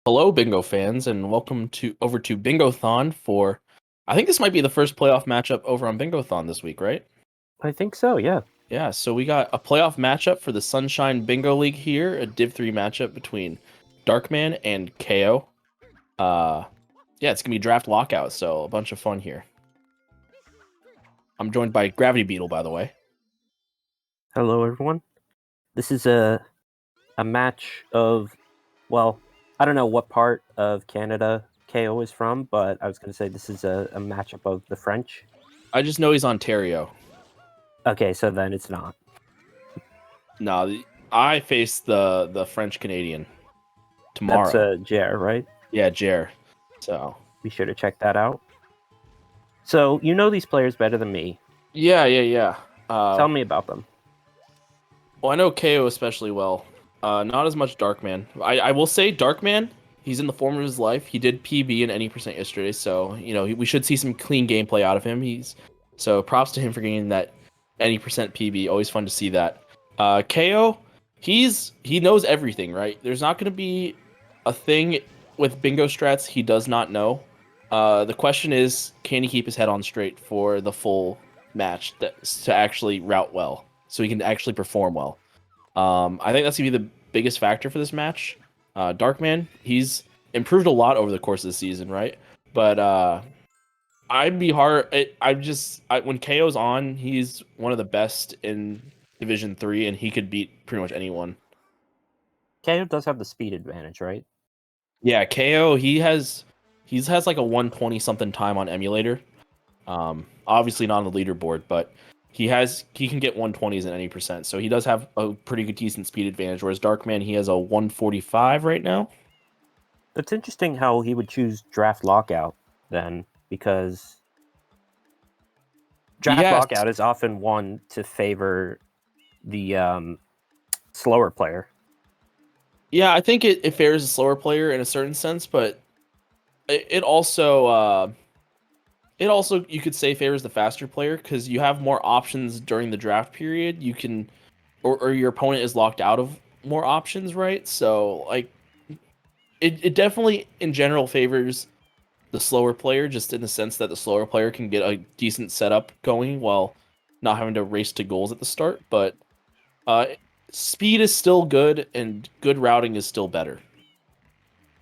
Hello, Bingo fans, and welcome to over to Bingo-thon for. I think this might be the first playoff matchup over on Bingo-thon this week, right? I think so, yeah. Yeah, so we got a playoff matchup for the Sunshine Bingo League here, a Div 3 matchup between DarkMan and KO. Yeah, it's gonna be draft lockout, so a bunch of fun here. I'm joined by Gravity Beetle, by the way. Hello, everyone. This is a match of, well, I don't know what part of Canada KO is from, but I was going to say this is a matchup of the French. I just know he's Ontario. Okay, so then it's not. No, I face the French Canadian tomorrow. That's Jer, right? Yeah, Jer. So Be sure to check that out. So, you know these players better than me. yeah. Tell me about them. Well, I know KO especially well. Not as much Darkman. I will say Darkman, he's in the form of his life. He did PB in any percent yesterday, so we should see some clean gameplay out of him. So props to him for getting that any percent PB. Always fun to see that. KO, he knows everything, right? There's not going to be a thing with bingo strats he does not know. The question is, can he keep his head on straight for the full match to actually route well, so he can actually perform well. I think that's gonna be the biggest factor for this match. Darkman, he's improved a lot over the course of the season, right? But I'd be hard. When KO's on, he's one of the best in Division 3, and he could beat pretty much anyone. KO does have the speed advantage, right? Yeah, KO, he's has like a 120 something time on emulator. Obviously not on the leaderboard, but he can get 120s in any percent, so he does have a pretty good decent speed advantage. Whereas Darkman, he has a 145 right now. It's interesting how he would choose draft lockout then, because draft lockout is often one to favor the slower player. Yeah, I think it favors a slower player in a certain sense, but it also you could say favors the faster player because you have more options during the draft period. You can, or your opponent is locked out of more options, right? So like, it definitely in general favors the slower player, just in the sense that the slower player can get a decent setup going while not having to race to goals at the start. But speed is still good, and good routing is still better.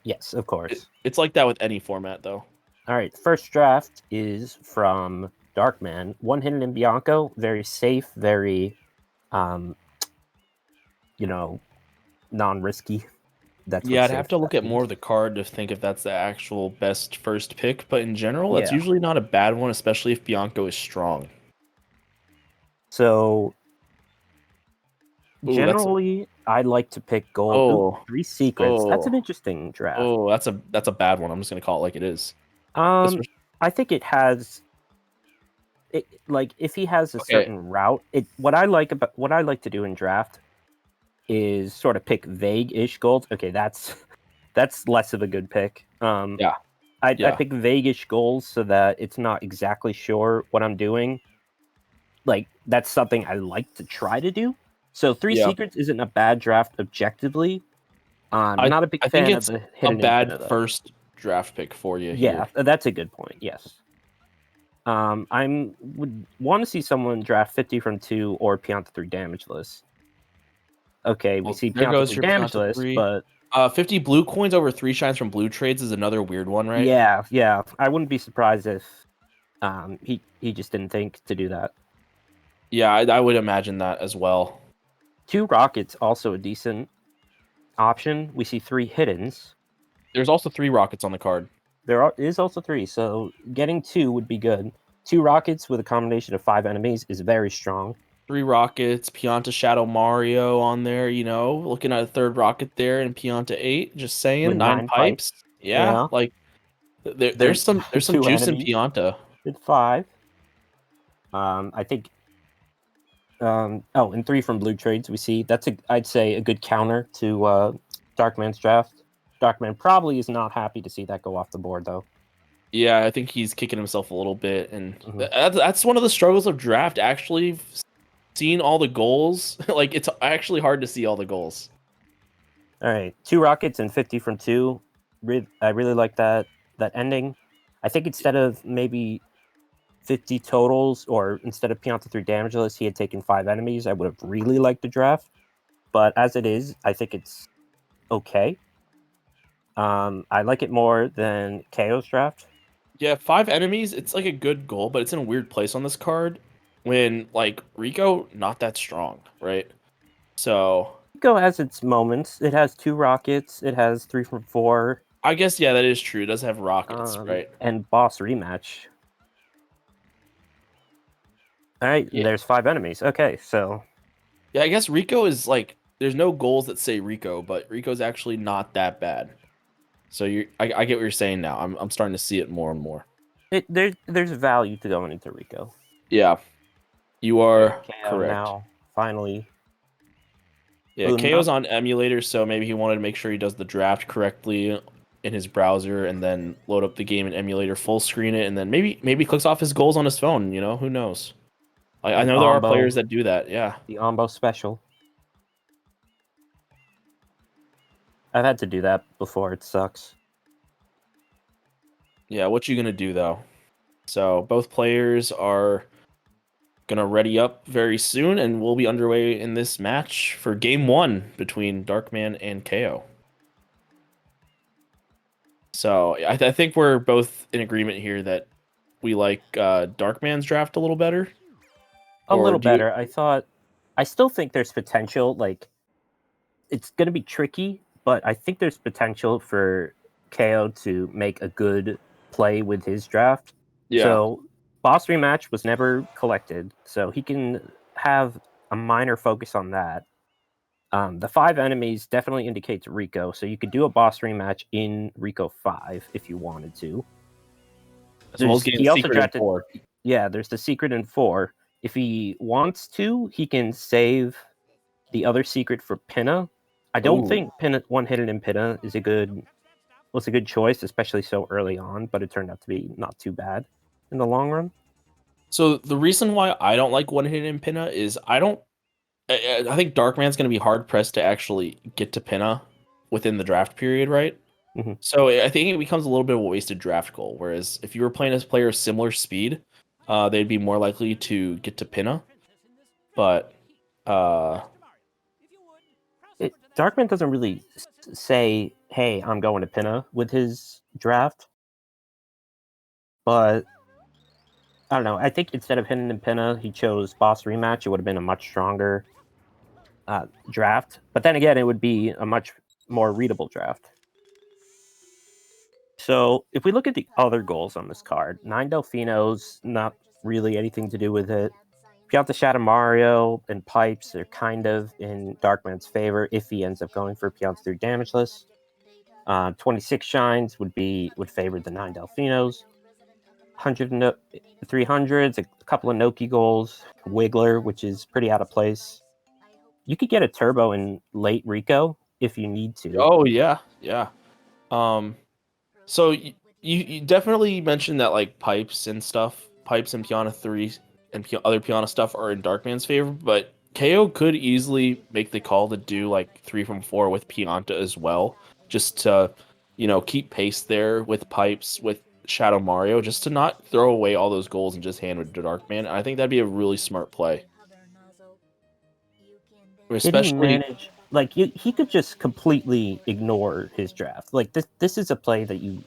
Yes, of course. It's like that with any format, though. All right, first draft is from Darkman. One hidden in Bianco, very safe, very, non-risky. I'd have to look at more of the card to think if that's the actual best first pick, but in general, that's usually not a bad one, especially if Bianco is strong. So, generally, I like to pick gold. 3 secrets. That's an interesting draft. Oh, that's a bad one. I'm just gonna call it like it is. I think it has. If he has a certain route, what I like to do in draft is sort of pick vague-ish golds. Okay, that's less of a good pick. I pick vague-ish goals so that it's not exactly sure what I'm doing. Like, that's something I like to try to do. So 3 secrets isn't a bad draft objectively. I'm not a big fan of the hidden. A bad first draft pick for you. Yeah, that's a good point. Yes. I would want to see someone draft 50 from 2 or Pianta 3 damage list. Okay, we see Pianta 3 damage list, but 50 blue coins over 3 shines from blue trades is another weird one, right? Yeah. I wouldn't be surprised if he just didn't think to do that. Yeah, I would imagine that as well. 2 rockets, also a decent option. We see 3 hiddens. There's also 3 rockets on the card. There is also 3, so getting 2 would be good. 2 rockets with a combination of 5 enemies is very strong. 3 rockets, Pianta Shadow Mario on there, looking at a 3rd rocket there, and Pianta 8, just saying. With 9 pipes. Yeah, like there's some juice in Pianta. With 5. I think and 3 from blue trades we see. That's I'd say a good counter to Darkman's draft. Darkman probably is not happy to see that go off the board, though. Yeah, I think he's kicking himself a little bit, and that's one of the struggles of draft. Actually, seeing all the goals, like it's actually hard to see all the goals. All right, 2 rockets and 50 from 2. I really like that ending. I think instead of maybe 50 totals, or instead of Pianta 3 damageless, he had taken 5 enemies, I would have really liked the draft. But as it is, I think it's okay. I like it more than KO's draft. Yeah, 5 enemies, it's like a good goal, but it's in a weird place on this card when like Rico not that strong, right? So Rico has its moments. It has 2 rockets. It has 3 from 4. I guess yeah, that is true. It does have rockets, right? And boss rematch. All right, Yeah. there's 5 enemies. Okay, so Yeah, I guess Rico is like there's no goals that say Rico, but Rico's actually not that bad. So I get what you're saying now. I'm starting to see it more and more. There's value to going into Rico. Yeah, you are KO correct. now finally. Yeah, KO's on emulator, so maybe he wanted to make sure he does the draft correctly in his browser, and then load up the game in emulator, full screen it, and then maybe clicks off his goals on his phone. You know, who knows? I know there are players that do that. Yeah, the Ombo special. I've had to do that before. It sucks. Yeah, what you gonna do though? So both players are gonna ready up very soon, and we'll be underway in this match for game 1 between DarkMan and KO. So I think we're both in agreement here that we like DarkMan's draft a little better. A little better. I still think there's potential. Like, it's going to be tricky, but I think there's potential for KO to make a good play with his draft. Yeah. So boss rematch was never collected, so he can have a minor focus on that. The 5 enemies definitely indicates Rico, so you could do a boss rematch in Rico 5 if you wanted to. He also drafted 4. Yeah, there's the secret in 4. If he wants to, he can save the other secret for Pinna. I don't think Pinna, one hidden in Pinna is a good choice, especially so early on, but it turned out to be not too bad in the long run. So the reason why I don't like one hidden in Pinna is I think Darkman's going to be hard pressed to actually get to Pinna within the draft period, right? Mm-hmm. So I think it becomes a little bit of a wasted draft goal. Whereas if you were playing as a player of similar speed, they'd be more likely to get to Pinna. But Darkman doesn't really say, "Hey, I'm going to Pinna" with his draft. But I don't know. I think instead of hidden in Pinna, he chose boss rematch. It would have been a much stronger draft. But then again, it would be a much more readable draft. So if we look at the other goals on this card, 9 Delfinos, not really anything to do with it. Pianta Shadow Mario and Pipes are kind of in Darkman's favor if he ends up going for Pianta 3 damageless. 26 Shines would favor the 9 Delfinos. 300s, a couple of Noki goals, Wiggler, which is pretty out of place. You could get a turbo in late Rico if you need to. Oh yeah. So you definitely mentioned that like Pipes and Piana 3 and other Piana stuff are in Darkman's favor, but KO could easily make the call to do like 3 from 4 with Pianta as well, just to keep pace there with Pipes with Shadow Mario, just to not throw away all those goals and just hand it to Darkman. I think that'd be a really smart play. Especially he could just completely ignore his draft. Like this is a play that you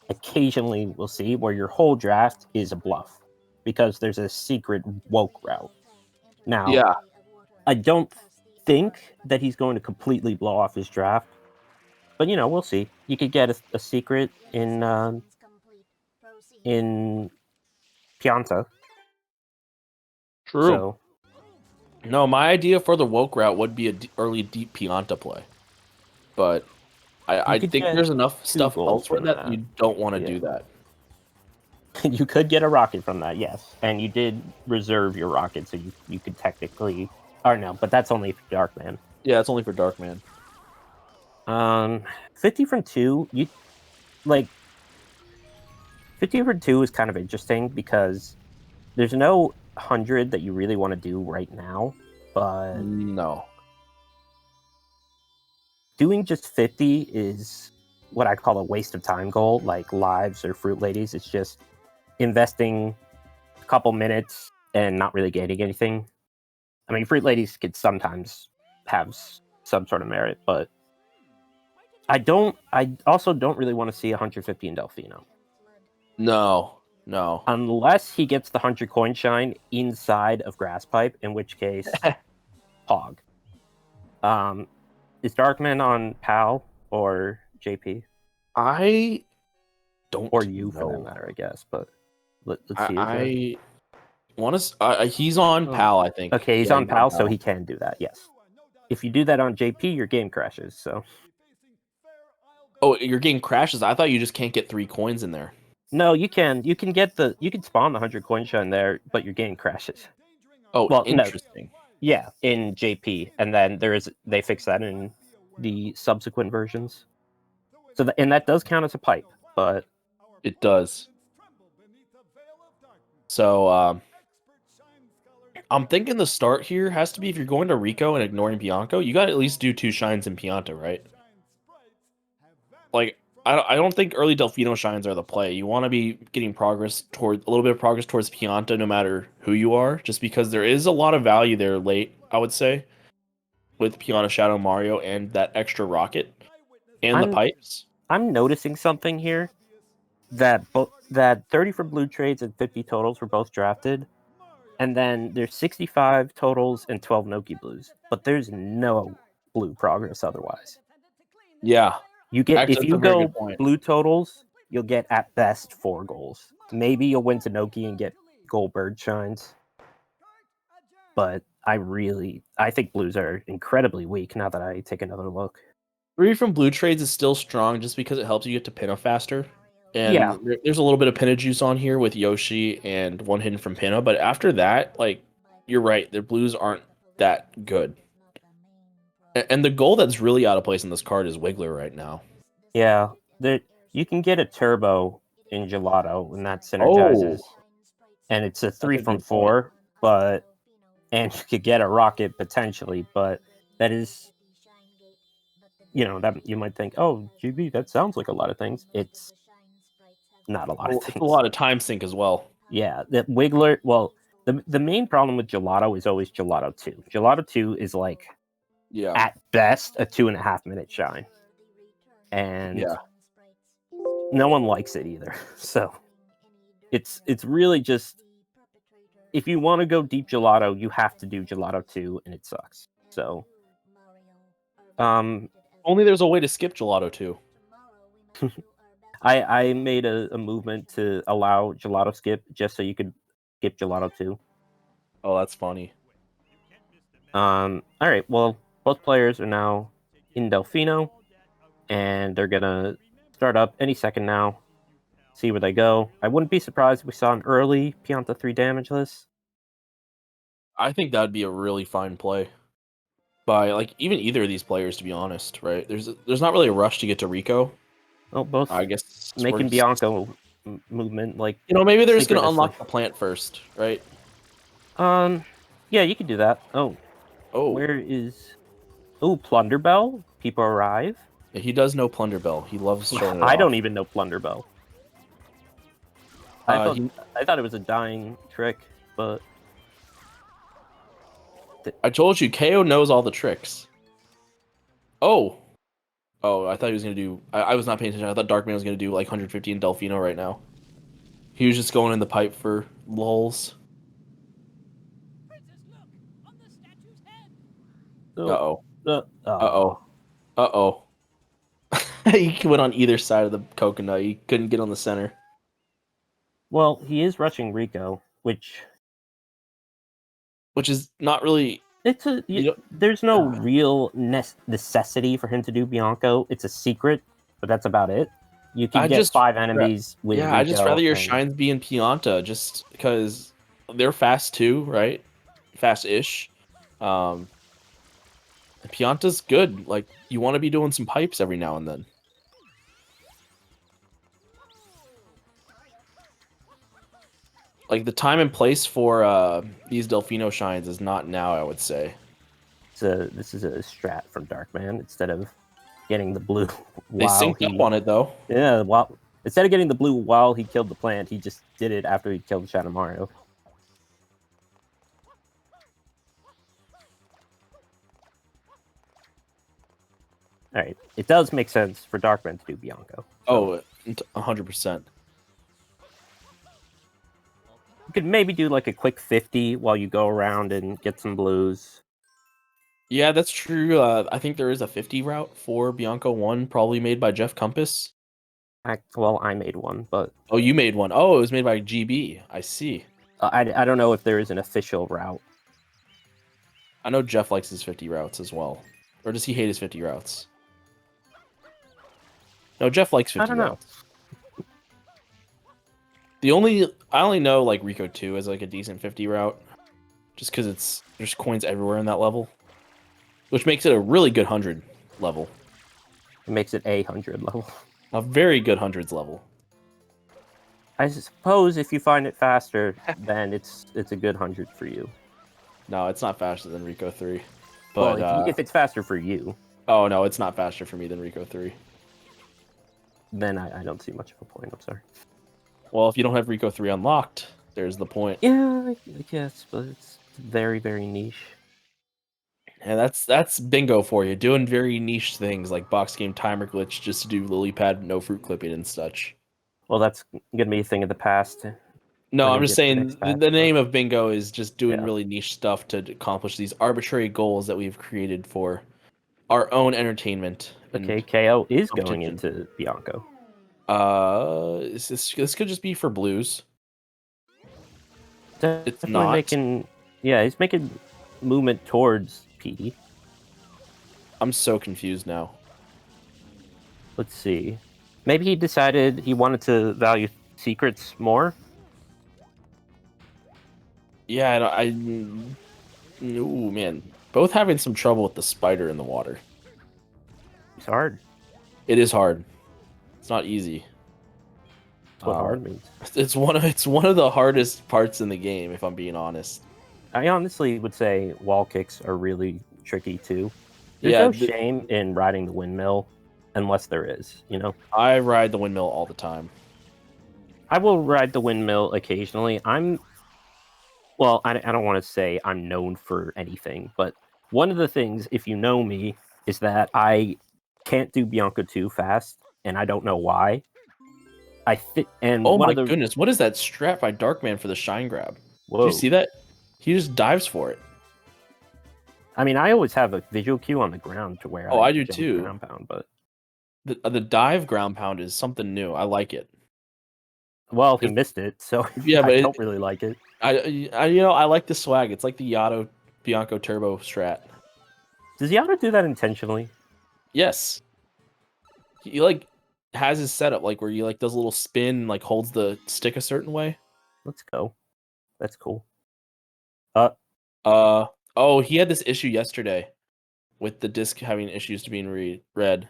occasionally will see where your whole draft is a bluff because there's a secret woke route. Now, yeah, I don't think that he's going to completely blow off his draft, but we'll see. You could get a secret in Pianta. True. So, no, my idea for the woke route would be early deep Pianta play, but I think there's enough stuff elsewhere that you don't want to do that. You could get a rocket from that, yes, and you did reserve your rocket, so you could technically, or no, but that's only for Darkman. Yeah, it's only for Darkman. 50 from 2, 50 from 2 is kind of interesting because there's no 100 that you really want to do right now, but no, doing just 50 is what I call a waste of time goal, like lives or fruit ladies. It's just investing a couple minutes and not really getting anything. I mean, fruit ladies could sometimes have some sort of merit, but I also don't really want to see 150 in Delfino. No. Unless he gets the 100 coin shine inside of Grass Pipe, in which case, Pog. Is DarkMan on PAL or JP? I don't Or you, know. for that matter, I guess. But let's see. I want to. He's on PAL, I think. Okay, he's on PAL, so he can do that. Yes. If you do that on JP, your game crashes. So. Oh, your game crashes. I thought you just can't get 3 coins in there. No, you can. You can spawn the 100 coin shine there, but your game crashes. Oh, well, interesting. No. Yeah, in JP, and then they fix that in the subsequent versions. So and that does count as a pipe, but it does. So I'm thinking the start here has to be, if you're going to Rico and ignoring Bianco, you got to at least do 2 shines in Pianta, right? Like, I don't think early Delfino shines are the play. You want to be getting a little bit of progress towards Pianta, no matter who you are, just because there is a lot of value there late, I would say, with Pianta Shadow Mario and that extra rocket and the pipes. I'm noticing something here that 30 for blue trades and 50 totals were both drafted, and then there's 65 totals and 12 Noki blues, but there's no blue progress otherwise. Yeah. You get, if you go blue totals, you'll get at best 4 goals. Maybe you'll win to Noki and get gold bird shines. But I think blues are incredibly weak now that I take another look. 3 from blue trades is still strong just because it helps you get to Pinna faster. And there's a little bit of Pinna juice on here with Yoshi and 1 hidden from Pinna. But after that, like, you're right, their blues aren't that good. And the goal that's really out of place in this card is Wiggler right now. Yeah, you can get a turbo in Gelato, and that synergizes. Oh. And it's a 3 from 4, and you could get a rocket potentially, but that is, that you might think, oh, GB, that sounds like a lot of things. It's not a lot of things. It's a lot of time sink as well. Yeah, that Wiggler. Well, the main problem with Gelato is always Gelato 2. Gelato 2 is like, at best, a 2.5 minute shine, and no one likes it either. So it's really just, if you want to go deep Gelato, you have to do Gelato 2, and it sucks. So only there's a way to skip Gelato 2. I made a movement to allow Gelato skip just so you could skip Gelato 2. Oh, that's funny. All right, well, both players are now in Delfino, and they're gonna start up any second now. See where they go. I wouldn't be surprised if we saw an early Pianta 3 damageless. I think that'd be a really fine play by, like, even either of these players, to be honest, right? There's not really a rush to get to Rico. Oh, both. I guess making Bianco movement, like, maybe they're just gonna unlock the plant first, right? Yeah, you could do that. Oh, where is? Oh, Plunderbell. People arrive. Yeah, he does know Plunderbell. He loves showing it I don't even know Plunderbell. I thought it was a dying trick, but I told you, KO knows all the tricks. Oh, I thought he was gonna do. I was not paying attention. I thought DarkMan was gonna do like 150 in Delfino right now. He was just going in the pipe for lulz. Uh-oh. Uh-oh. He went on either side of the coconut. He couldn't get on the center. Well, he is rushing Rico, which is not really... There's no real necessity for him to do Bianco. It's a secret, but that's about it. You can get 5 enemies with Rico. I'd just rather your shines be in Pianta, just because they're fast too, right? Fast-ish. Pianta's good. Like, you want to be doing some pipes every now and then. Like, the time and place for these Delfino shines is not now, I would say. This is a strat from DarkMan instead of getting the blue They while synced up on it though. Yeah, well, instead of getting the blue while he killed the plant, he just did it after he killed the Shadow Mario. Alright, it does make sense for DarkMan to do Bianco. So. Oh, 100%. You could maybe do like a quick 50 while you go around and get some blues. Yeah, that's true. I think there is a 50 route for Bianco 1, probably made by Jeff Compass. I made one, but... Oh, you made one. Oh, it was made by GB. I see. I don't know if there is an official route. I know Jeff likes his 50 routes as well. Or does he hate his 50 routes? No, Jeff likes 50 routes. I only know like Rico 2 as like a decent 50 route. Just because there's coins everywhere in that level. Which makes it a really good 100 level. It makes it a 100 level. A very good hundreds level. I suppose if you find it faster, then it's a good 100 for you. No, it's not faster than Rico 3. But well, if it's faster for you. Oh no, it's not faster for me than Rico 3. Then I don't see much of a point, I'm sorry. Well, if you don't have Rico 3 unlocked, there's the point. Yeah, I guess, but it's very, very niche. And that's bingo for you. Doing very niche things like box game timer glitch just to do lily pad, no fruit clipping and such. Well, that's gonna be a thing of the past. No, I'm just saying the name of bingo is just doing really niche stuff to accomplish these arbitrary goals that we've created for our own entertainment. Okay, KO is going into Bianco. This could just be for blues. It's not making. Yeah, he's making movement towards P. I'm so confused now. Let's see. Maybe he decided he wanted to value secrets more. Yeah, ooh, man. Both having some trouble with the spider in the water. It's hard. It is hard. It's not easy. That's what hard means. It's one of the hardest parts in the game, if I'm being honest. I honestly would say wall kicks are really tricky too. There's no shame in riding the windmill, unless there is, you know? I ride the windmill all the time. I will ride the windmill occasionally. Well, I don't want to say I'm known for anything, but one of the things, if you know me, is that I can't do Bianco 2 fast, and I don't know why. Oh my goodness, what is that strat by DarkMan for the shine grab? Whoa. Did you see that? He just dives for it. I mean, I always have a visual cue on the ground to where I do too. Ground pound, but the dive ground pound is something new. I like it. Well, he missed it, so yeah, but I don't really like it. I like the swag. It's like the Yato Bianco Turbo strat. Does Yato do that intentionally? Yes. He like has his setup like where he like does a little spin, like holds the stick a certain way. Let's go. That's cool. Oh, he had this issue yesterday with the disc having issues to being read.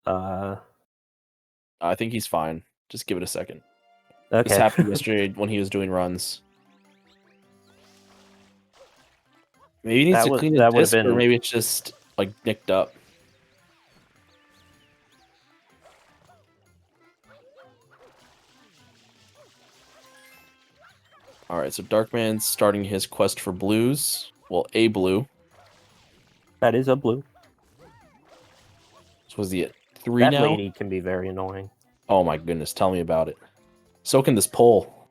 I think he's fine. Just give it a second. Okay. This happened yesterday when he was doing runs. Maybe he needs to clean his disc, or maybe it's just like nicked up. All right, so DarkMan's starting his quest for blues. Well, a blue. That is a blue. So was he at 3 now? That lady can be very annoying. Oh my goodness, tell me about it. So can this pole.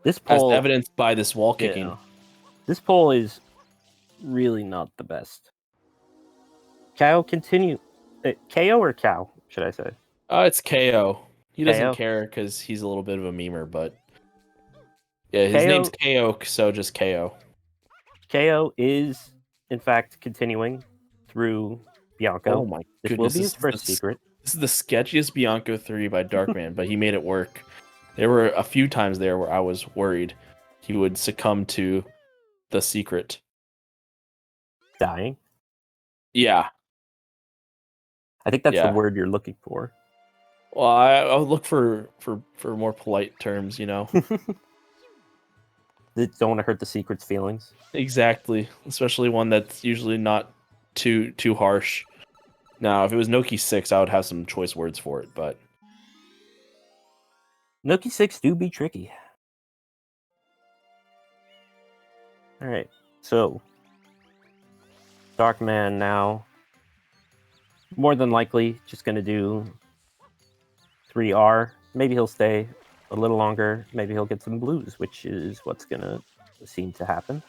This pole, as evidenced by this wall kicking. Yeah. This pole is really not the best. KO continue. KO or Cow, should I say? It's KO. He doesn't care because he's a little bit of a memer, but yeah, his name's KO, so just KO. KO is, in fact, continuing through Bianco. Oh my goodness. This will be his first secret. This is the sketchiest Bianco 3 by DarkMan, but he made it work. There were a few times there where I was worried he would succumb to the secret. Dying? Yeah. I think that's the word you're looking for. Well, I'll look for more polite terms, you know. don't want to hurt the secret's feelings. Exactly, especially one that's usually not too harsh. Now, if it was Noki 6, I would have some choice words for it, but Noki 6 do be tricky. All right, so DarkMan now, more than likely, just going to do 3R. Maybe he'll stay a little longer. Maybe he'll get some blues, which is what's going to seem to happen.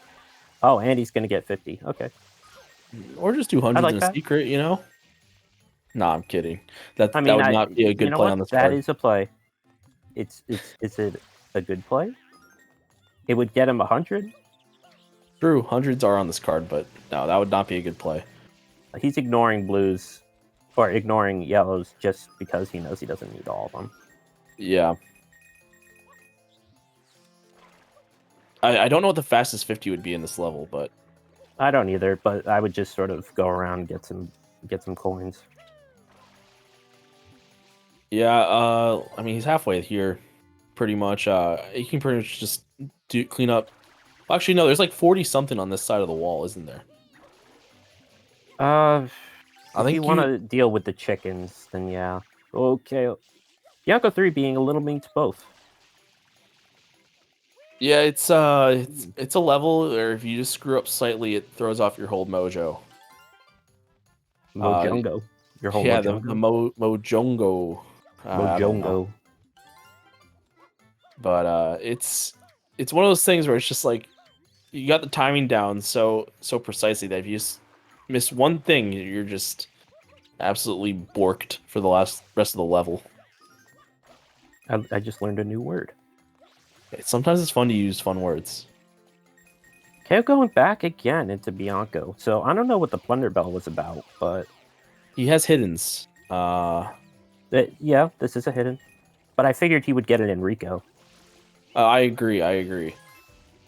Oh, and he's going to get 50. Okay. Or just do hundreds in a secret, you know? No, I'm kidding. That would not be a good play on this card. That is a play. Is it a good play? It would get him 100. True, hundreds are on this card, but no, that would not be a good play. He's ignoring blues or ignoring yellows just because he knows he doesn't need all of them. Yeah. I don't know what the fastest 50 would be in this level, but I don't either. But I would just sort of go around and get some coins. Yeah, I mean, he's halfway here, pretty much. He can pretty much just clean up. Well, actually, no, there's like 40-something on this side of the wall, isn't there? I think if you want to deal with the chickens, then yeah. Okay. Yonko 3 being a little mean to both. Yeah, it's a level where if you just screw up slightly, it throws off your whole mojo. Mojongo. Your whole mojongo? The mojongo. Mojongo. But it's one of those things where it's just like you got the timing down so precisely that if you just miss one thing, you're just absolutely borked for the rest of the level. I just learned a new word. Sometimes it's fun to use fun words. Okay, going back again into Bianco. So I don't know what the Plunder Bell was about, but he has hiddens. Yeah, this is a hidden. But I figured he would get it in Rico. I agree.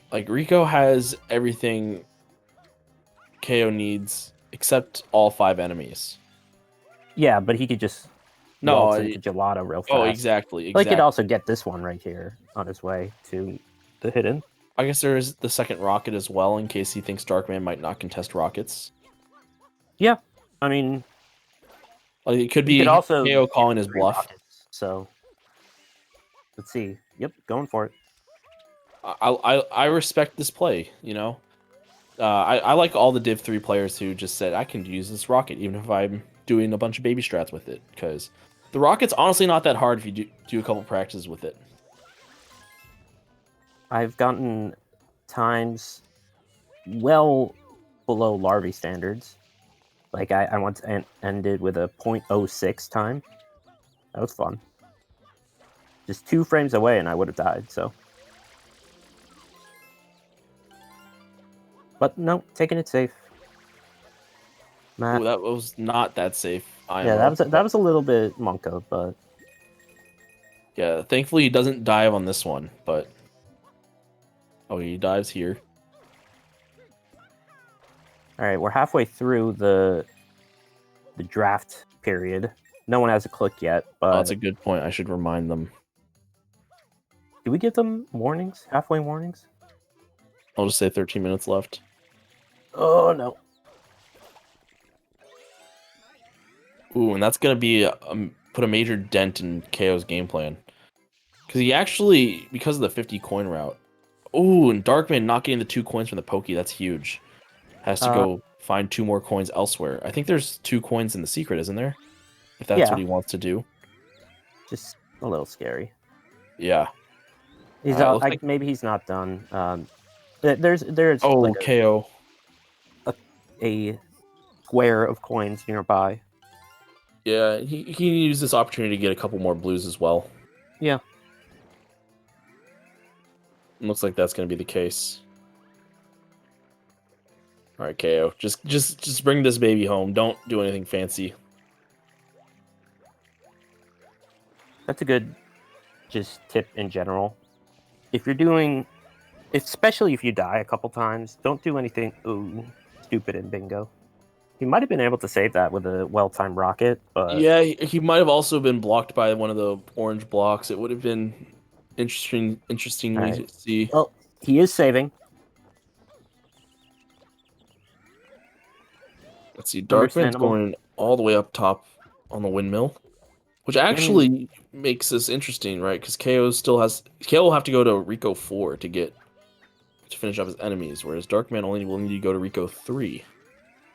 Like, Rico has everything KO needs except all 5 enemies. Yeah, but he could just waltz into Gelato real fast. Oh, exactly. Like, he could also get this one right here on his way to the hidden. I guess there is the second rocket as well, in case he thinks DarkMan might not contest rockets. Yeah, I mean... Like, it could be also KO calling his bluff. Rockets, so, let's see. Yep, going for it. I respect this play, you know? I like all the Div 3 players who just said, I can use this rocket, even if I'm doing a bunch of baby strats with it, because the rocket's honestly not that hard if you do a couple practices with it. I've gotten times well below Larvae standards. Like, I once ended with a 0.06 time. That was fun. Just 2 frames away and I would have died, so. But no, taking it safe. Matt. Ooh, that was not that safe. Yeah, that was a little bit monko, but yeah, thankfully he doesn't dive on this one, but oh, he dives here. All right, we're halfway through the draft period. No one has a click yet, but that's a good point. I should remind them. Do we give them warnings? Halfway warnings? I'll just say 13 minutes left. Oh no. Ooh, and that's gonna be put a major dent in KO's game plan, because he actually, because of the 50 coin route. Ooh, and DarkMan not getting the 2 coins from the Pokey, that's huge. Has to go find 2 more coins elsewhere. I think there's 2 coins in the secret, isn't there? If that's what he wants to do. Just a little scary. Yeah. He's maybe he's not done. There's like KO. A square of coins nearby. Yeah, he can use this opportunity to get a couple more blues as well. Yeah. Looks like that's going to be the case. All right, KO. Just bring this baby home. Don't do anything fancy. That's a good tip in general. If you're doing, especially if you die a couple times, don't do anything stupid in bingo. He might have been able to save that with a well-timed rocket, but yeah, he might have also been blocked by one of the orange blocks. It would have been interesting to see. Well, He is saving. Let's see. DarkMan's going all the way up top on the windmill, which actually makes this interesting, right? Because KO will have to go to Rico 4 to finish up his enemies, whereas DarkMan only will need to go to Rico 3.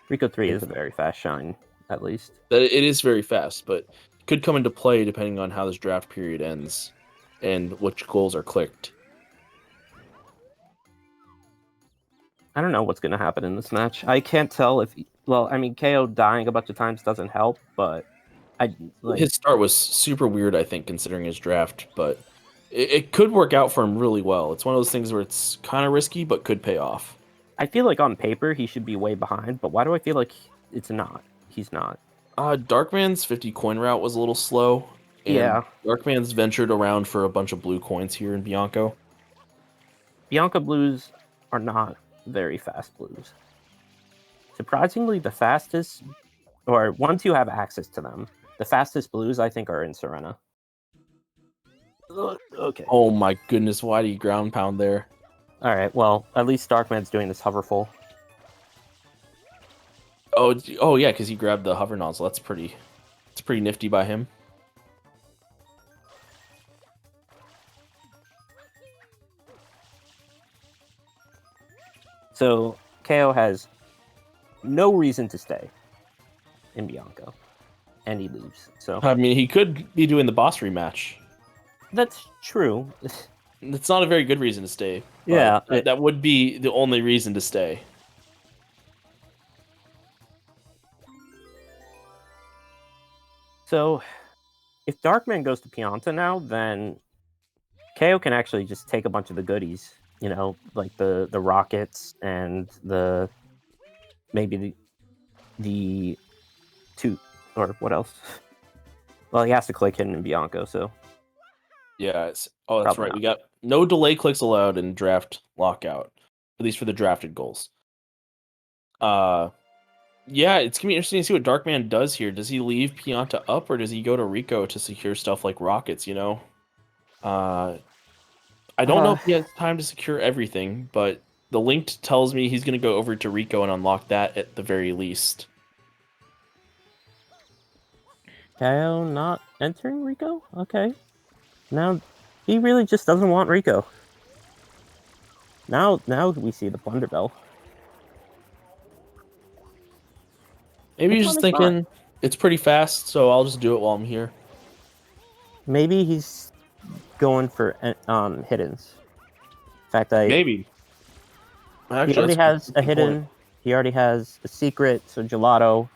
Rico 3 is a very fast shine, at least. It is very fast, but it could come into play depending on how this draft period ends and which goals are clicked. I don't know what's going to happen in this match. I can't tell if... Well, I mean, KO dying a bunch of times doesn't help, but... His start was super weird, I think, considering his draft, but it could work out for him really well. It's one of those things where it's kind of risky, but could pay off. I feel like on paper he should be way behind, but why do I feel like it's not? He's not. DarkMan's 50 coin route was a little slow. And yeah. DarkMan's ventured around for a bunch of blue coins here in Bianco. Bianco blues are not very fast blues. Surprisingly, the fastest, or once you have access to them, the fastest blues I think are in Serena. Okay. Oh my goodness, why do you ground pound there? All right, well, at least Darkman's doing this hover full. Oh yeah, because he grabbed the hover nozzle. It's pretty nifty by him. So KO has no reason to stay in Bianco, and he leaves. So I mean, he could be doing the boss rematch. That's true. It's not a very good reason to stay. Yeah, that would be the only reason to stay. So, if Darkman goes to Pianta now, then KO can actually just take a bunch of the goodies. You know, like the rockets and maybe the two, or what else? Well, he has to click Hidden in Bianco, so. Yeah. That's right. Not. We got no delay clicks allowed in draft lockout, at least for the drafted goals. Yeah, it's gonna be interesting to see what Darkman does here. Does he leave Pianta up, or does he go to Rico to secure stuff like rockets? You know, I don't know if he has time to secure everything, but the link tells me he's gonna go over to Rico and unlock that at the very least. KO not entering Rico? Okay. Now, he really just doesn't want Rico. Now we see the Plunder Bell. Maybe he's just thinking it's pretty fast, so I'll just do it while I'm here. Maybe he's going for hiddens. In fact, maybe. Actually, he already has a hidden. He already has a secret, so Gelato.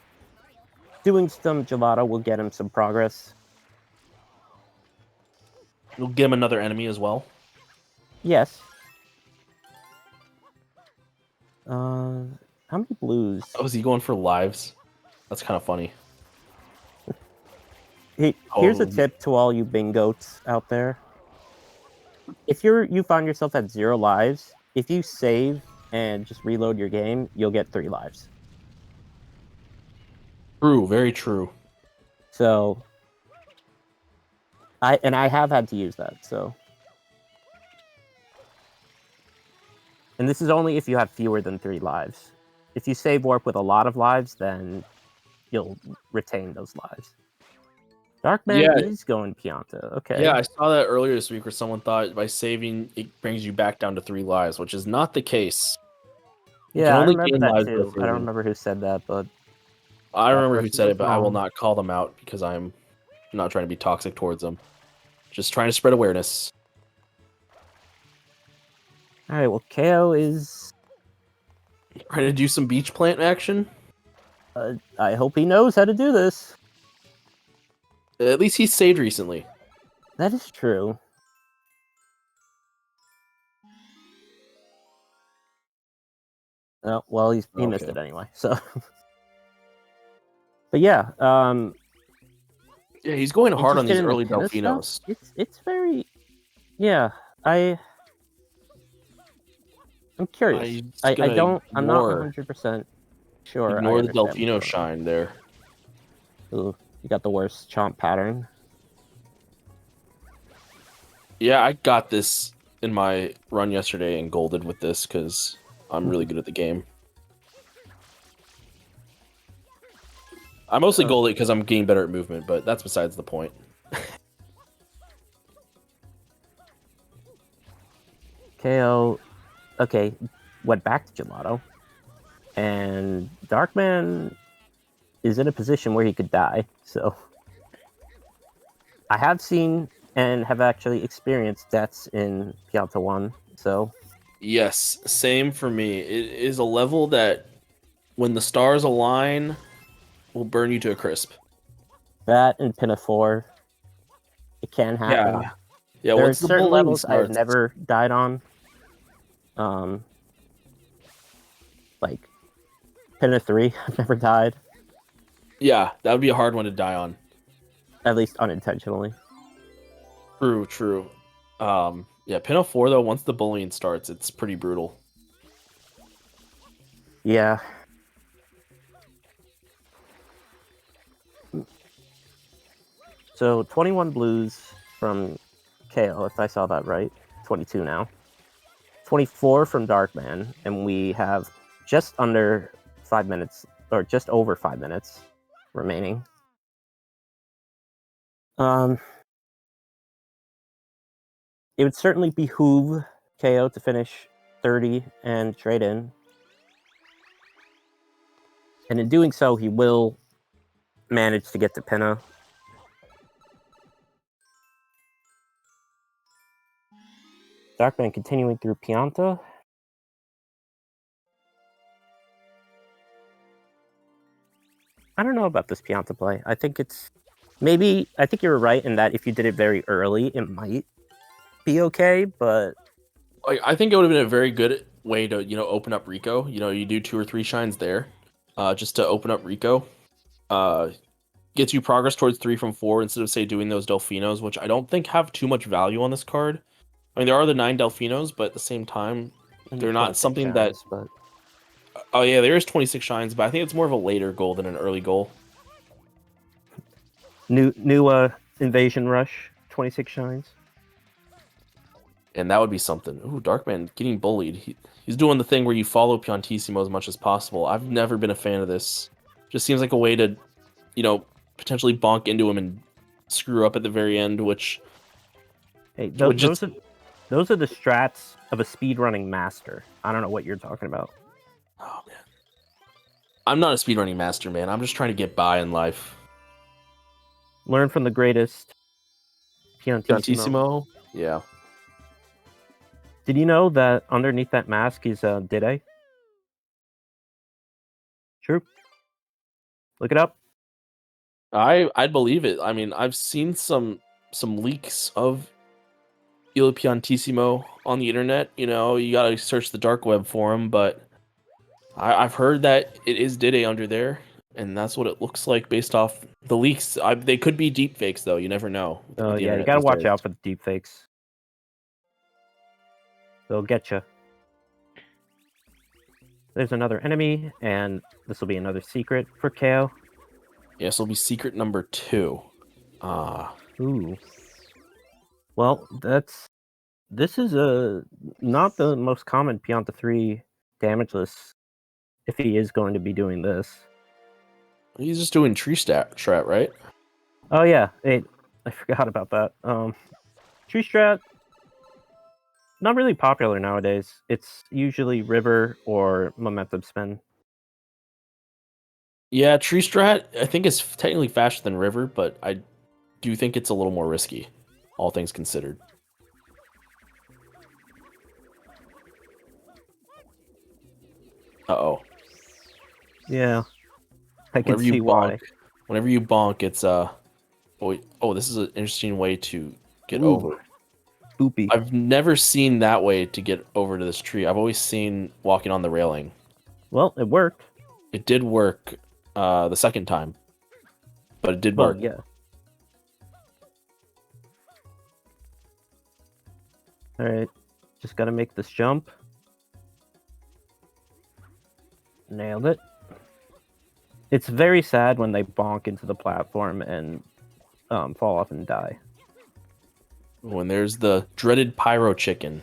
Doing some Gelato will get him some progress. We'll give him another enemy as well. Yes. How many blues? Oh, is he going for lives? That's kind of funny. Here's a tip to all you bingoats out there. If you find yourself at 0 lives, if you save and just reload your game, you'll get 3 lives. True, very true. So, I have had to use that, so. And this is only if you have fewer than 3 lives. If you save warp with a lot of lives, then you'll retain those lives. DarkMan is going Pianta. Okay. Yeah, I saw that earlier this week where someone thought by saving it brings you back down to 3 lives, which is not the case. Yeah, I remember that too. I don't remember who said that, but I remember who said it, but I will not call them out because I'm not trying to be toxic towards them. Just trying to spread awareness. All right. Well, KO is trying to do some beach plant action. I hope he knows how to do this. At least he's saved recently. That is true. Oh, well, he missed it anyway. So, but yeah, yeah, he's going hard on these early Delfinos. It's very, yeah. I'm curious. I'm not 100% sure. Ignore the Delfino shine there. Ooh, you got the worst chomp pattern. Yeah, I got this in my run yesterday and golded with this because I'm really good at the game. I mostly golded because I'm getting better at movement, but that's besides the point. KO, okay, went back to Gelato, and DarkMan is in a position where he could die, so I have seen and have actually experienced deaths in Pianta 1, so... Yes, same for me. It is a level that, when the stars align, will burn you to a crisp. That and Pinna 4, it can happen. Yeah. Yeah, there are once the certain bullying levels I've starts... never died on. Like Pinna 3, I've never died. Yeah, that would be a hard one to die on. At least unintentionally. True. Yeah, Pinna 4, though, once the bullying starts, it's pretty brutal. Yeah. So 21 blues from KO, if I saw that right. 22 now. 24 from DarkMan, and we have just under 5 minutes, or just over 5 minutes remaining. It would certainly behoove KO to finish 30 and trade in. And in doing so, he will manage to get to Pinna. DarkMan continuing through Pianta. I don't know about this Pianta play. I think it's... Maybe... I think you're right in that if you did it very early, it might be okay, but... I think it would have been a very good way to, open up Rico. You do 2 or 3 shines there, just to open up Rico. Gets you progress towards 3 from 4 instead of, say, doing those Delfinos, which I don't think have too much value on this card. I mean, there are the 9 Delfinos, but at the same time, they're not something shines, that... But... Oh, yeah, there is 26 shines, but I think it's more of a later goal than an early goal. New Invasion Rush, 26 shines. And that would be something. Ooh, DarkMan getting bullied. He's doing the thing where you follow Piantissimo as much as possible. I've never been a fan of this. Just seems like a way to, potentially bonk into him and screw up at the very end, which... Hey, those are the strats of a speedrunning master. I don't know what you're talking about. Oh, man. I'm not a speedrunning master, man. I'm just trying to get by in life. Learn from the greatest. Piantissimo? Yeah. Did you know that underneath that mask is Dide? True. Look it up. I'd believe it. I mean, I've seen some leaks of Il Piantissimo on the internet. You gotta search the dark web for him, but I've heard that it is Dide under there, and that's what it looks like based off the leaks. They could be deep fakes, though. You never know. Oh, yeah, you gotta watch out for the deep fakes. They'll get you. There's another enemy, and this will be another secret for KO. Yeah, this will be secret number 2. Ooh. Well, this is not the most common Pianta 3 damageless, if he is going to be doing this. He's just doing tree strat, right? Oh yeah, I forgot about that. Tree strat, not really popular nowadays. It's usually river or momentum spin. Yeah, tree strat, I think is technically faster than river, but I do think it's a little more risky, all things considered. Uh-oh. Yeah, I can see why. Whenever you bonk, it's oh, this is an interesting way to get over. Boopy. I've never seen that way to get over to this tree. I've always seen walking on the railing. Well, it worked. It did work the second time, but it did work. Yeah. All right, just gotta make this jump. Nailed it. It's very sad when they bonk into the platform and fall off and die. When there's the dreaded pyro chicken.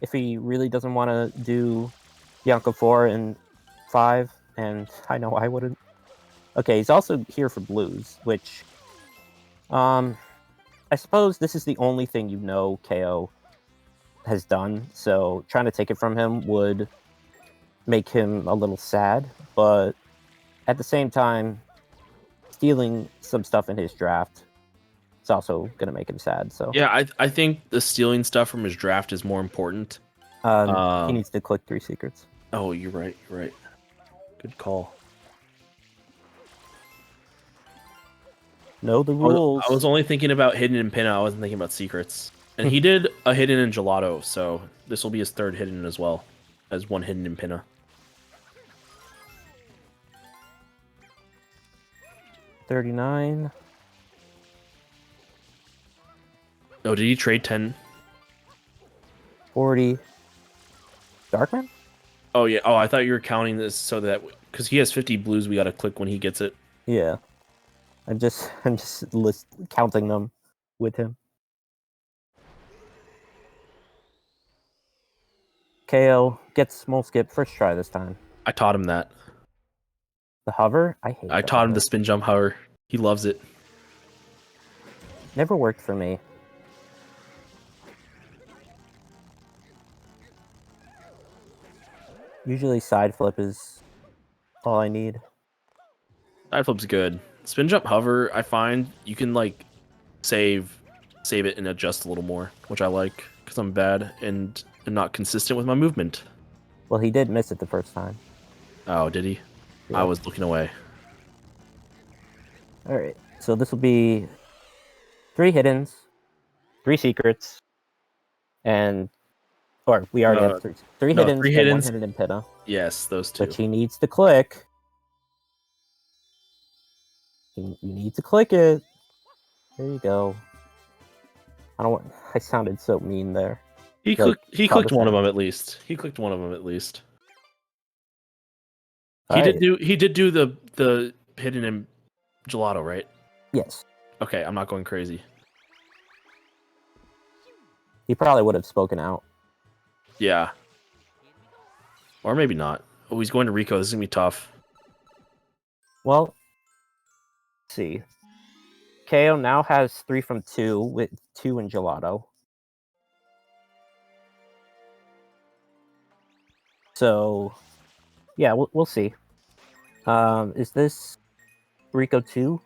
if he really doesn't want to do Bianca 4 and 5, and I know I wouldn't. Okay, he's also here for blues, which, I suppose this is the only thing KO has done, so trying to take it from him would make him a little sad, but at the same time, stealing some stuff in his draft is also going to make him sad. So yeah, I think the stealing stuff from his draft is more important. He needs to click 3 secrets. Oh, you're right. You're right. Good call. Know the rules. I was only thinking about hidden and pinna. I wasn't thinking about secrets. And he did a hidden in gelato, so this will be his 3rd hidden as well as 1 hidden in pinna. 39. Oh, did he trade 10? 40. DarkMan? Oh yeah. Oh, I thought you were counting this so that because he has 50 blues, we got to click when he gets it. Yeah. I'm just counting them with him. KO gets small skip first try this time. I taught him that. The hover? I taught him the spin jump hover. He loves it. Never worked for me. Usually side flip is all I need. Side flip's good. Spin jump hover, I find you can like save it and adjust a little more, which I like because I'm bad and not consistent with my movement. Well, he did miss it the first time. Oh, did he? Yeah. I was looking away. All right, so this will be 3 hiddens, 3 secrets, and we already have 3 hiddens, 1 hidden in pinna. Yes, those 2. Which he needs to click. You need to click it. There you go. I sounded so mean there. He clicked one of them at least. He clicked one of them at least. He did do the hidden in gelato, right? Yes. Okay, I'm not going crazy. He probably would have spoken out. Yeah. Or maybe not. Oh, he's going to Rico. This is going to be tough. Well, let's see. KO now has 3 from 2 with 2 in gelato. So, yeah, we'll see. Is this Rico 2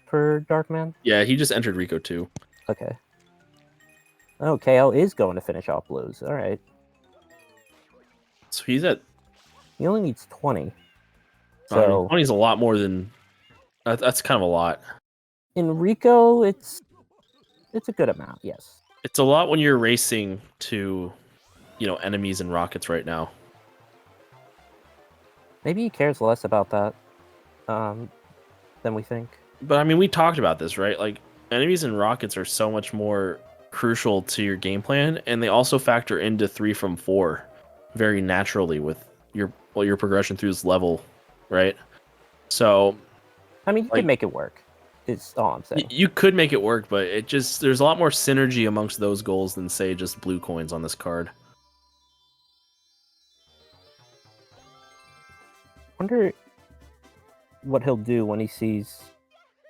for DarkMan? Yeah, he just entered Rico 2. Okay. Oh, KO is going to finish off blues. All right. So he's at... He only needs 20. So 20 is a lot more than... That's kind of a lot. In Rico, it's a good amount, yes. It's a lot when you're racing to, enemies and rockets right now. Maybe he cares less about that than we think. But, I mean, we talked about this, right? Like, enemies and rockets are so much more crucial to your game plan, and they also factor into 3 from 4 very naturally with your progression through this level, right? So... I mean, you can make it work. Is all I'm saying. You could make it work, but there's a lot more synergy amongst those goals than say just blue coins on this card. Wonder what he'll do when he sees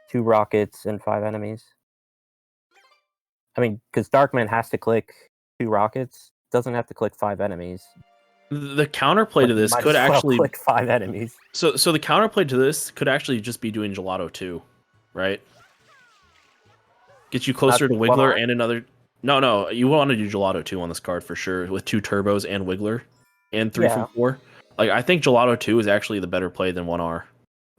2 rockets and 5 enemies. I mean, because DarkMan has to click 2 rockets, doesn't have to click 5 enemies. The counterplay to this could actually click 5 enemies. So the counterplay to this could actually just be doing gelato 2, right? Get you closer to Wiggler and another. No, you want to do gelato 2 on this card for sure with 2 turbos and Wiggler and 3 from 4. Like I think gelato 2 is actually the better play than 1R.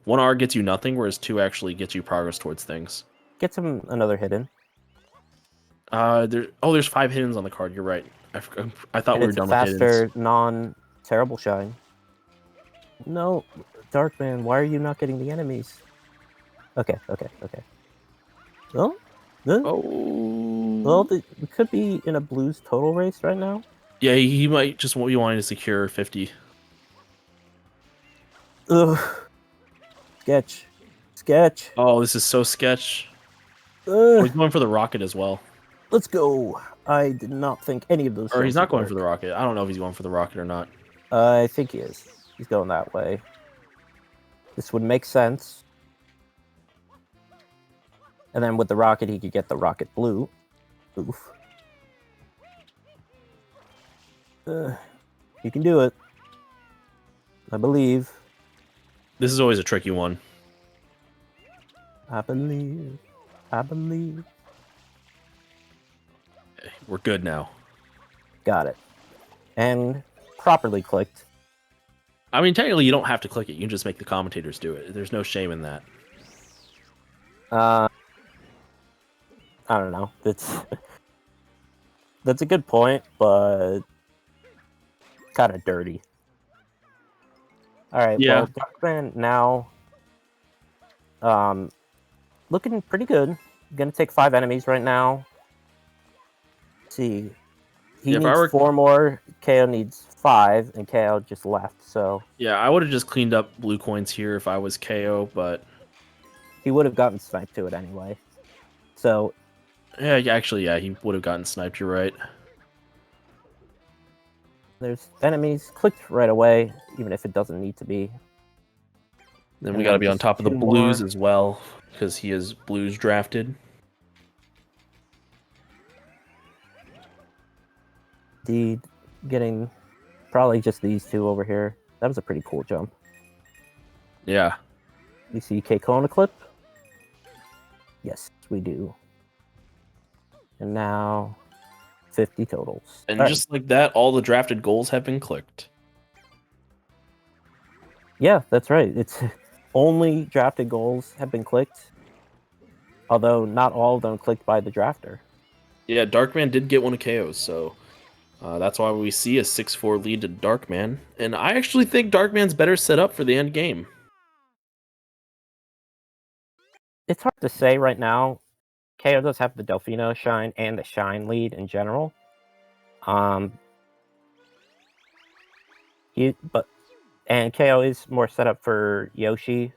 1R gets you nothing, whereas 2 actually gets you progress towards things. Gets him another hidden. There's 5 hiddens on the card. You're right. I thought we were done with hiddens. It's a faster, non-terrible shine. No, DarkMan, why are you not getting the enemies? Okay. Well, we could be in a blues total race right now. Yeah, he might just be wanting to secure 50. Ugh. Sketch. Oh, this is so sketch. We're going for the rocket as well. Let's go. I did not think any of those. Or he's not going for the rocket. I don't know if he's going for the rocket or not. I think he is. He's going that way. This would make sense. And then with the rocket, he could get the rocket blue. Oof. You can do it. I believe. This is always a tricky one. I believe. I believe. Okay, we're good now. Got it. And properly clicked. I mean, technically, you don't have to click it. You can just make the commentators do it. There's no shame in that. I don't know. That's a good point, but kind of dirty. All right. Yeah. Well, DarkMan now, looking pretty good. Gonna take 5 enemies right now. Let's see, he needs 4 more. KO needs 5, and KO just left. So yeah, I would have just cleaned up blue coins here if I was KO, but he would have gotten sniped to it anyway. So yeah, actually, yeah, he would have gotten sniped. You're right. There's enemies clicked right away, even if it doesn't need to be. Then we got to be on top of the blues as well, because he is blues drafted. Indeed, getting probably just these 2 over here. That was a pretty cool jump. Yeah. You see K-Kona clip? Yes, we do. And now 50 totals. And just like that, all the drafted goals have been clicked. Yeah, that's right. It's only drafted goals have been clicked. Although not all of them clicked by the drafter. Yeah, DarkMan did get one of KOs, so that's why we see a 6-4 lead to DarkMan. And I actually think DarkMan's better set up for the end game. It's hard to say right now. KO does have the Delfino shine and the shine lead in general. And KO is more set up for Yoshi.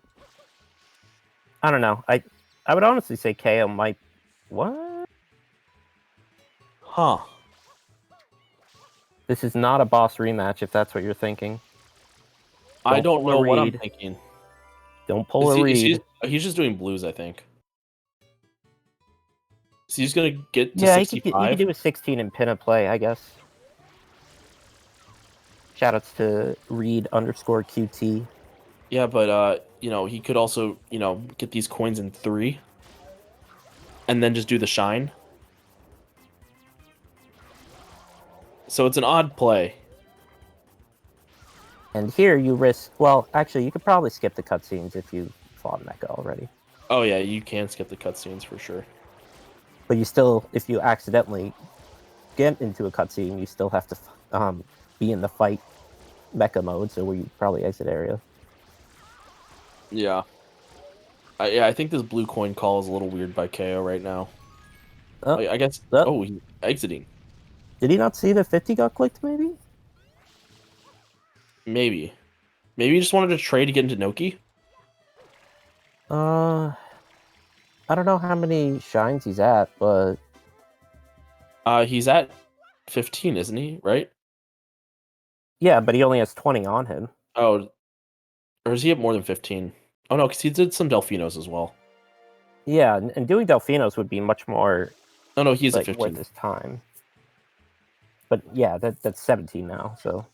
I don't know. I would honestly say KO might. What? Huh. This is not a boss rematch, if that's what you're thinking. I don't know what I'm thinking. Don't pull a read. He's just doing blues, I think. So he's gonna get to 65. He could do a 16 and pin a play, I guess. Shoutouts to Reed_QT. Yeah, but you know, he could also, you know, get these coins in 3, and then just do the shine. So it's an odd play. And here you risk. Well, actually, you could probably skip the cutscenes if you fought Mecha already. Oh yeah, you can skip the cutscenes for sure. But you still, if you accidentally get into a cutscene, you still have to be in the fight mecha mode, so where you probably exit area. Yeah. I think this blue coin call is a little weird by KO right now. I guess. Oh, he's exiting. Did he not see the 50 got clicked? Maybe. Maybe he just wanted to trade to get into Noki. I don't know how many shines he's at, but he's at 15, isn't he? Right? Yeah, but he only has 20 on him. Oh, or is he at more than 15? Oh no, because he did some Delfinos as well. Yeah, and doing Delfinos would be much more. Oh no, he's at 15. Worth his time. But yeah, that's 17 now. So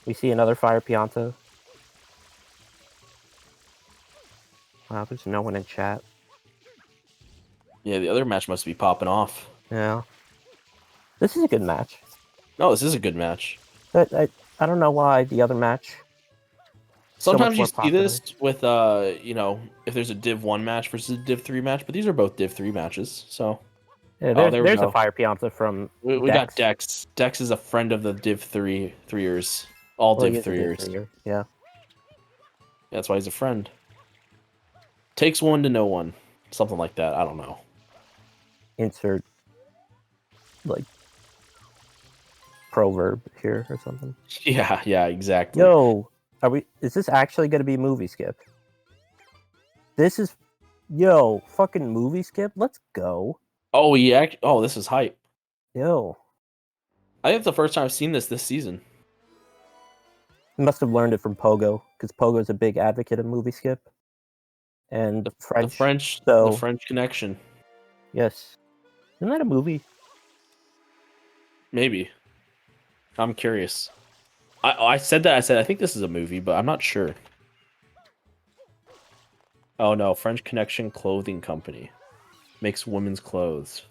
we see another Fire Pianta. Wow, there's no one in chat. Yeah, the other match must be popping off. Yeah. This is a good match. No, this is a good match. I don't know why the other match. Sometimes you see this with, you know, if there's a Div 1 match versus a Div 3 match, but these are both Div 3 matches, so... Yeah, there's a Fire Pianta from we got Dex. Dex is a friend of the Div 3ers. All Div 3ers. Yeah. That's why he's a friend. Takes one to know one. Something like that. I don't know. Insert, like, proverb here or something. Yeah, exactly. Yo, is this actually going to be movie skip? This is, fucking movie skip? Let's go. Oh, oh, this is hype. Yo. I think it's the first time I've seen this season. You must have learned it from Pogo, because Pogo's a big advocate of movie skip. And French. The French Connection. Yes. Isn't that a movie? Maybe. I'm curious. I said that. I said I think this is a movie, but I'm not sure. Oh no, French Connection Clothing Company makes women's clothes.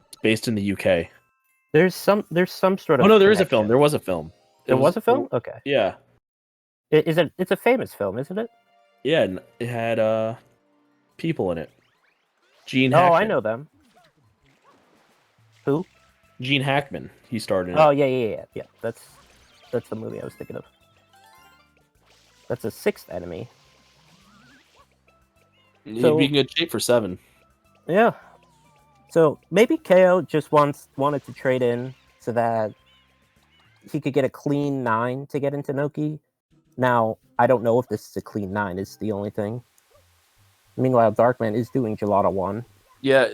It's based in the UK. There's some sort of. Oh no, there is a film. There was a film. There was a film? Okay. Yeah. It's a famous film, isn't it? Yeah, it had people in it. Gene Hackman. Oh, I know them. Who? Gene Hackman. He starred in it. Oh yeah. That's the movie I was thinking of. That's a sixth enemy. He'd be in good shape for 7. Yeah. So maybe KO just wanted to trade in so that he could get a clean 9 to get into Noki. Now, I don't know if this is a clean 9, is the only thing. Meanwhile, Darkman is doing Gelato 1. Yeah,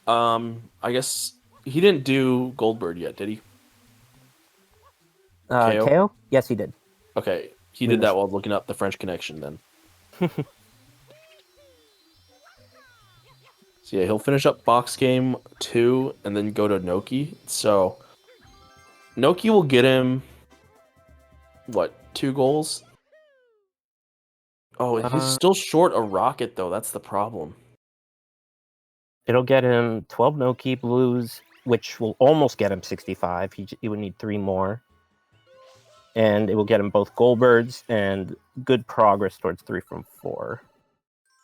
I guess he didn't do Goldberg yet, did he? KO? Yes, he did. Okay, he did that while looking up the French Connection then. So yeah, he'll finish up box game 2 and then go to Noki. So Noki will get him what, 2 goals? Oh, he's still short a rocket though. That's the problem. It'll get him 12 Noki blues, which will almost get him 65. He would need 3 more. And it will get him both Goldbergs and good progress towards 3 from 4.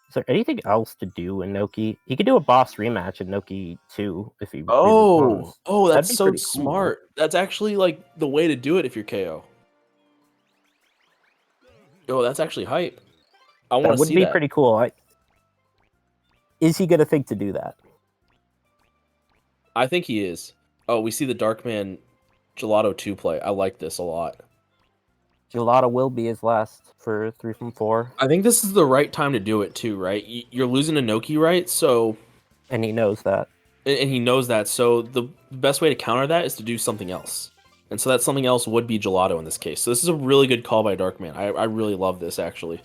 Is there anything else to do in Noki? He could do a boss rematch in Noki 2 if he really wants. That's so smart. Cool. That's actually like the way to do it if you're KO. Oh, that's actually hype. I want to see that. That would be pretty cool. Is he going to think to do that? I think he is. Oh, we see the Darkman Gelato 2 play. I like this a lot. Gelato will be his last for 3 from 4. I think this is the right time to do it too, right? You're losing to Noki, right? So, and he knows that. And he knows that. So the best way to counter that is to do something else. And so that something else would be Gelato in this case. So this is a really good call by Darkman. I really love this actually.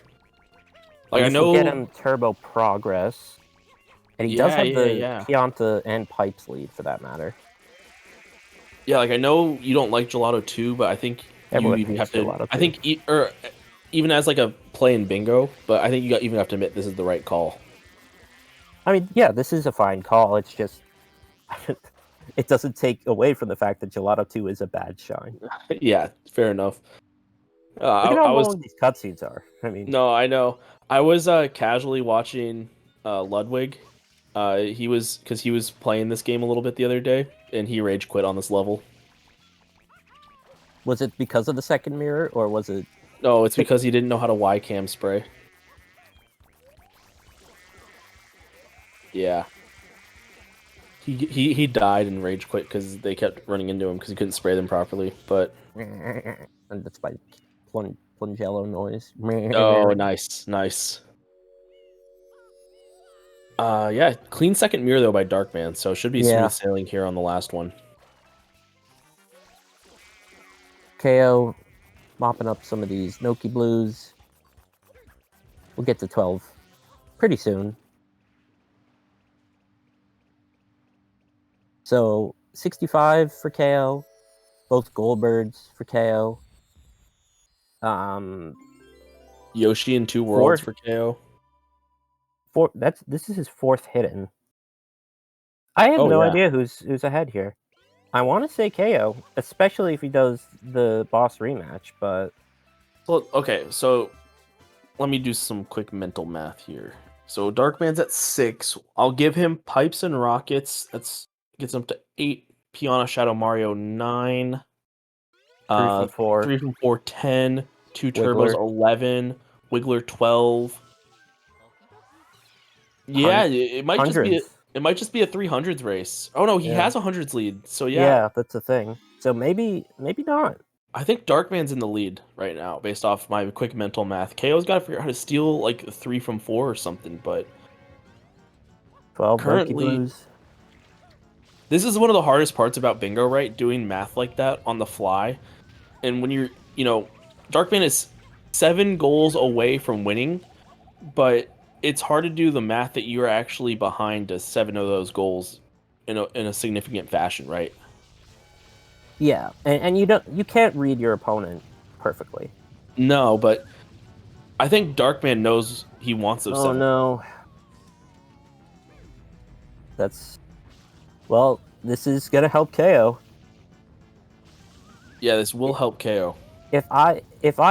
Like I know get him turbo progress, and he does have the Pianta and Pipes lead for that matter. Yeah, like I know you don't like Gelato 2, but I think you even have to. I think even as like a play in bingo, but I think you even have to admit this is the right call. I mean, yeah, this is a fine call. It's just it doesn't take away from the fact that Gelato 2 is a bad shine. Yeah, fair enough. Look at how long these cutscenes are. I mean, no, I know. I was casually watching Ludwig. He was playing this game a little bit the other day, and he rage quit on this level. Was it because of the second mirror, or was it? No, it's because he didn't know how to Y-cam spray. Yeah. He died and rage quit because they kept running into him because he couldn't spray them properly. But and that's my Plungello noise. Oh, nice. Yeah, clean second mirror though by Darkman, so it should be smooth sailing here on the last one. KO mopping up some of these Noki blues. We'll get to 12 pretty soon. So 65 for KO, both Goldbergs for KO. Yoshi in 2 worlds for KO. This is his 4th hidden. I have no idea who's ahead here. I want to say KO, especially if he does the boss rematch, but... Well, okay, so let me do some quick mental math here. So Darkman's at 6. I'll give him Pipes and Rockets. That's gets him to 8. Piana Shadow Mario 9. 3 from 4. 3 from 4, 10. 2 Turbos 11. Wiggler 12. Yeah, it might just be a 300s race. Oh no, he has a 100s lead. So yeah, that's the thing. So maybe not. I think Darkman's in the lead right now, based off my quick mental math. KO's got to figure out how to steal like 3 from 4 or something. But 12 Loki Currently, blues. this is one of the hardest parts about bingo, right? Doing math like that on the fly. And when Darkman is 7 goals away from winning, but it's hard to do the math that you're actually behind to 7 of those goals in a significant fashion, right? Yeah, and you can't read your opponent perfectly. No, but I think Darkman knows he wants those Oh 7. no. Well, this is gonna help KO. Yeah, this will help KO. If I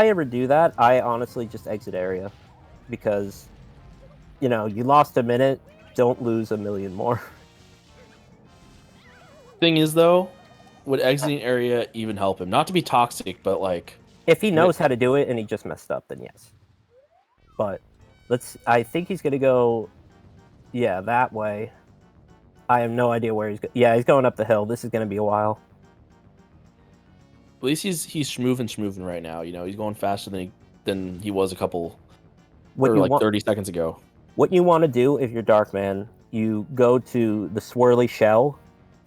ever do that, I honestly just exit area, because you lost a minute. Don't lose a million more. Thing is, though, would exiting area even help him? Not to be toxic, but like, If he knows how to do it and he just messed up, then yes. But I think he's gonna go, yeah, that way. I have no idea where he's going. Yeah, he's going up the hill. This is gonna be a while. at least he's schmoovin' right now. He's going faster than he was a couple or like 30 seconds ago. What you want to do if you're Darkman, you go to the swirly shell,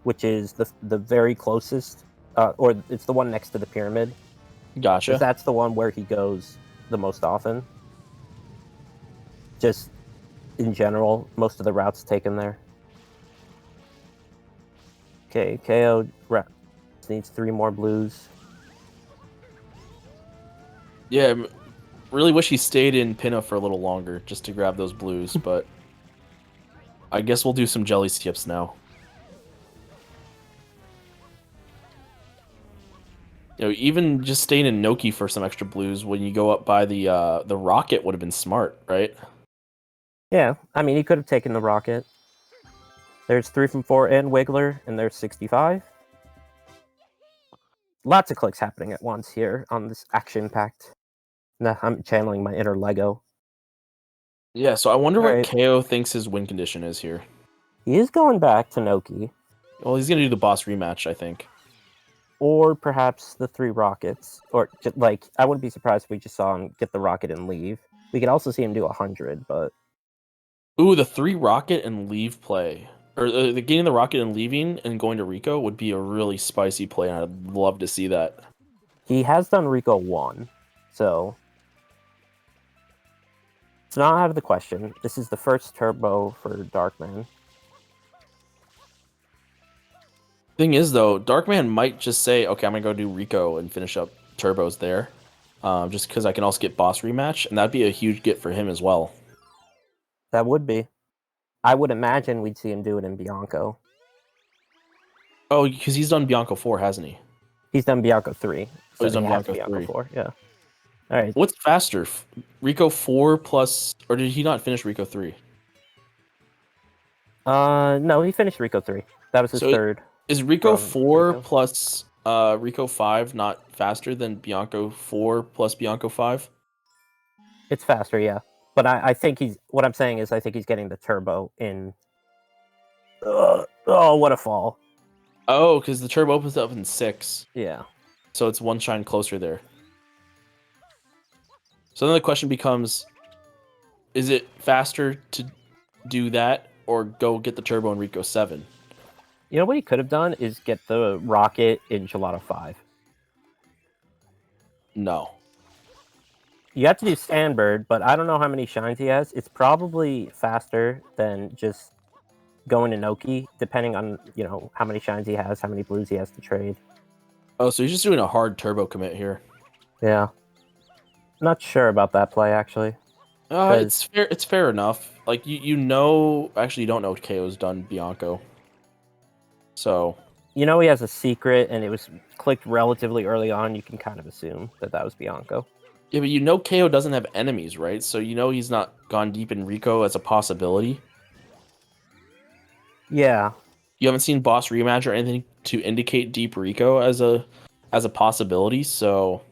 which is the very closest, or it's the one next to the pyramid. Gotcha. Because that's the one where he goes the most often. Just in general, most of the routes take him there. Okay, KO needs 3 more blues. Yeah, really wish he stayed in Pinna for a little longer just to grab those blues, but I guess we'll do some jelly skips now. Even just staying in Noki for some extra blues when you go up by the rocket would have been smart, right? Yeah, I mean, he could have taken the rocket. There's 3 from 4 and Wiggler, and there's 65. Lots of clicks happening at once here on this action-packed. Nah, I'm channeling my inner Lego. Yeah, so I wonder what KO thinks his win condition is here. He is going back to Noki. Well, he's going to do the boss rematch, I think. Or perhaps the 3 rockets. Or, I wouldn't be surprised if we just saw him get the rocket and leave. We could also see him do 100, but... Ooh, the 3 rocket and leave play. Or the getting the rocket and leaving and going to Rico would be a really spicy play, and I'd love to see that. He has done Rico 1, so... It's not out of the question. This is the first turbo for Darkman. Thing is, though, Darkman might just say, okay, I'm going to go do Rico and finish up turbos there. Just because I can also get boss rematch, and that'd be a huge get for him as well. That would be. I would imagine we'd see him do it in Bianco. Oh, because he's done Bianco 4, hasn't he? He's done Bianco 3. So he's done Bianco 3. 4, yeah. All right. What's faster? Rico 4 plus... Or did he not finish Rico 3? No, he finished Rico 3. That was his third. Is Rico 4 plus Rico 5 not faster than Bianco 4 plus Bianco 5? It's faster, yeah. But I think what I'm saying is I think he's getting the turbo in... oh, what a fall. Oh, because the turbo opens up in 6. Yeah. So it's 1 shine closer there. So then the question becomes, is it faster to do that or go get the turbo in Rico 7? You know what he could have done is get the rocket in Gelato 5. No. You have to do Sandbird, but I don't know how many shines he has. It's probably faster than just going to Noki, depending on, how many shines he has, how many blues he has to trade. Oh, so he's just doing a hard turbo commit here. Yeah. Not sure about that play, actually. It's fair. It's fair enough. Like, actually, you don't know KO's done Bianco. So... he has a secret, and it was clicked relatively early on. You can kind of assume that was Bianco. Yeah, but KO doesn't have enemies, right? So he's not gone deep in Rico as a possibility. Yeah. You haven't seen boss rematch or anything to indicate deep Rico as a possibility, so...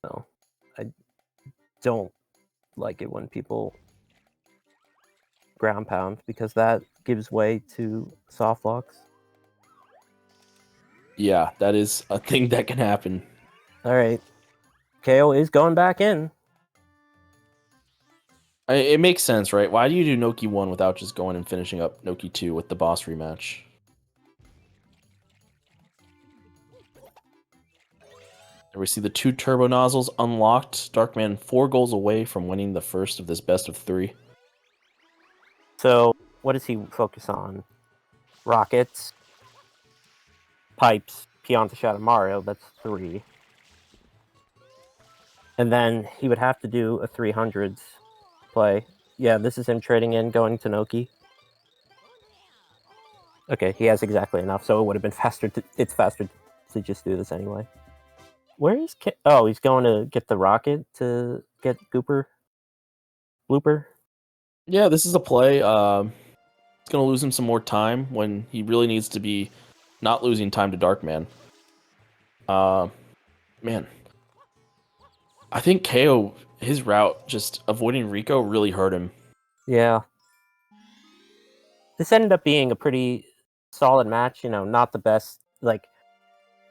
No. I don't like it when people ground pound, because that gives way to soft locks. Yeah, that is a thing that can happen. All right. KO is going back in. It makes sense, right? Why do you do Noki 1 without just going and finishing up Noki 2 with the boss rematch? There we see the 2 turbo nozzles unlocked. Darkman 4 goals away from winning the first of this best of 3. So, what does he focus on? Rockets, pipes, Pianta Shadow Mario, that's 3. And then he would have to do a 300s play. Yeah, this is him trading in, going to Noki. Okay, he has exactly enough, so it would have been faster. It's faster to just do this anyway. Where is Oh, he's going to get the rocket to get Blooper. Yeah, this is a play. It's going to lose him some more time when he really needs to be not losing time to Darkman. Man. I think KO, his route, just avoiding Rico, really hurt him. Yeah. This ended up being a pretty solid match, not the best. Like,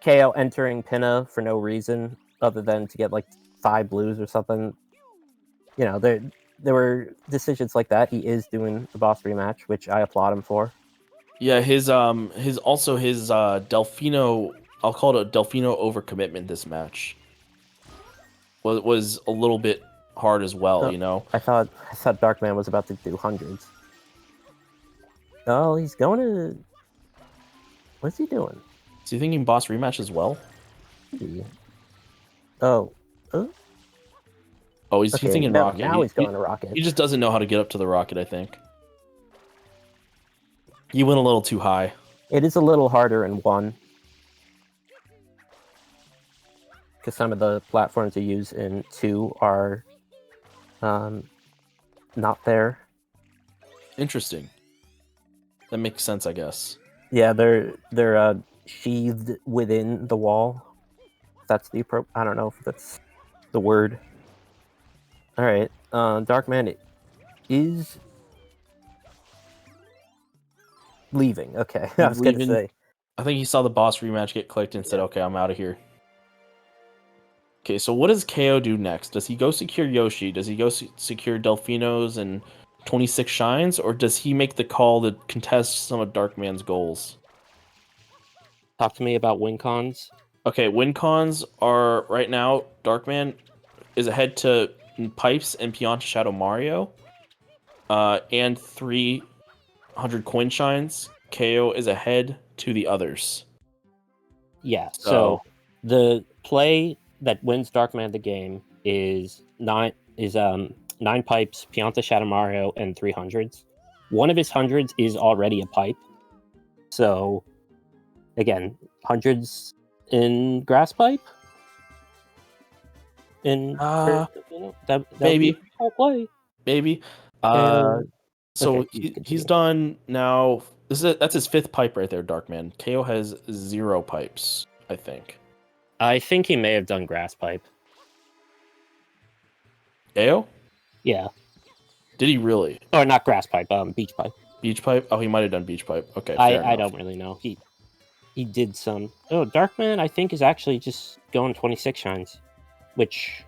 KO entering Pinna for no reason other than to get, 5 blues or something. There were decisions like that. He is doing the boss rematch, which I applaud him for. Yeah, his Delfino, I'll call it a Delfino overcommitment this match. Was a little bit hard as well, I thought DarkMan was about to do hundreds. Oh, he's going to... What's he doing? Is he thinking boss rematch as well? Maybe. Oh. Oh, he's thinking rocket. Now he's going to rocket. He just doesn't know how to get up to the rocket, I think. He went a little too high. It is a little harder in 1. Because some of the platforms you use in 2 are not there. Interesting. That makes sense, I guess. Yeah, they're sheathed within the wall. That's the I don't know if that's the word. All right, Darkman is leaving. Okay, I was gonna say. I think he saw the boss rematch get clicked and said, "Okay, I'm out of here." Okay, so what does KO do next? Does he go secure Yoshi? Does he go secure Delfinos and 26 shines, or does he make the call to contest some of Darkman's goals? Talk to me about win cons. Okay, win cons are right now Darkman is ahead to Pipes and Pianta Shadow Mario, and 300 coin shines. KO is ahead to the others. Yeah. So the play that wins Darkman the game is 9 pipes, Pianta Shadow Mario, and 300s. One of his hundreds is already a pipe. So again, hundreds in grass pipe. That maybe whole play. Maybe. So he's done now. That's his 5th pipe right there, Darkman. KO has 0 pipes, I think. I think he may have done grass pipe. KO? Yeah. Did he really? Or not grass pipe, beach pipe. Beach pipe? Oh, he might have done beach pipe. Okay, I don't really know. He did some. Oh, Darkman, I think, is actually just going 26 shines, which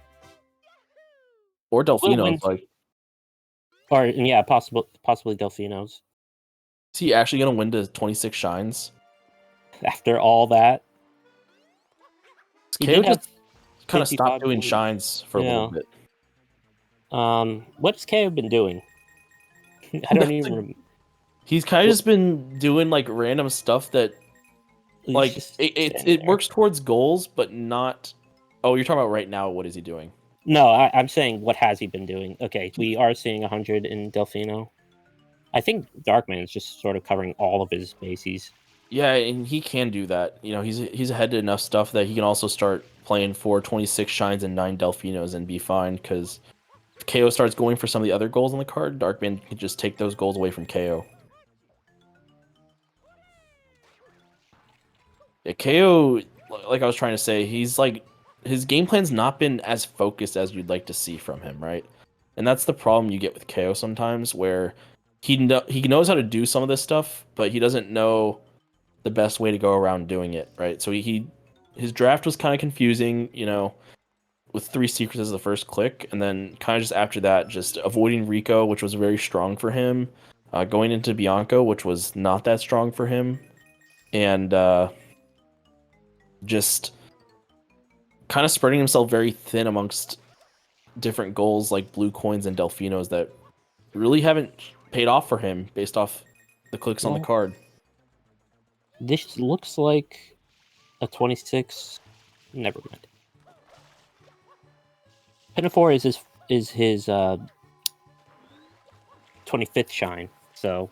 or Delfinos, possibly Delfinos. Is he actually gonna win to 26 shines after all that? KO just kind of stopped doing shines for a little bit. What's KO been doing? I don't even remember. He's kind of just been doing random stuff that it works towards goals, but not. Oh, you're talking about right now. What is he doing? No, I'm saying what has he been doing? Okay, we are seeing 100 in Delfino. I think Darkman is just sort of covering all of his bases. Yeah, and he can do that. He's ahead to enough stuff that he can also start playing for 26 shines and 9 Delfinos and be fine. Because if KO starts going for some of the other goals on the card, Darkman can just take those goals away from KO. Yeah, KO, like I was trying to say, he's his game plan's not been as focused as you'd like to see from him, right? And that's the problem you get with KO sometimes, where he knows how to do some of this stuff, but he doesn't know the best way to go around doing it, right? So his draft was kind of confusing, with 3 secrets as the first click, and then kind of just after that, just avoiding Rico, which was very strong for him, going into Bianco, which was not that strong for him, and just kind of spreading himself very thin amongst different goals like blue coins and Delfinos that really haven't paid off for him based off the clicks on the card. This looks like a 26. Never mind. Pinafore is his 25th shine. So,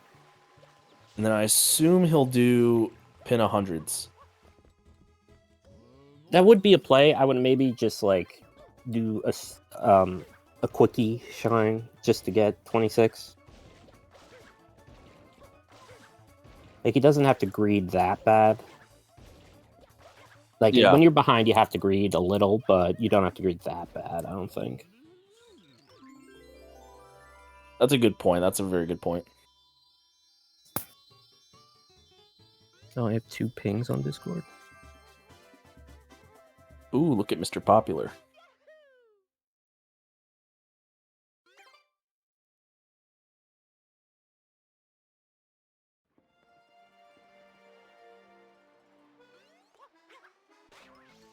and then I assume he'll do pin 100s. That would be a play. I would maybe just like do a quickie shine just to get 26. Like, he doesn't have to greed that bad. Like, when you're behind, you have to greed a little, but you don't have to greed that bad, I don't think. That's a good point. That's a very good point. So I have 2 pings on Discord. Ooh, look at Mr. Popular.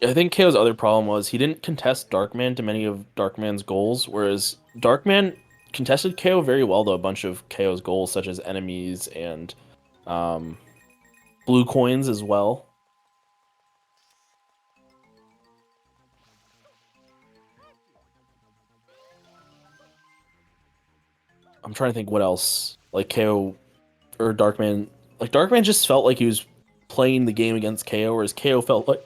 I think KO's other problem was he didn't contest Darkman to many of Darkman's goals, whereas Darkman contested KO very well to a bunch of KO's goals, such as enemies and blue coins as well. I'm trying to think what else. Like KO or Darkman. Like Darkman just felt like he was playing the game against KO, whereas KO felt like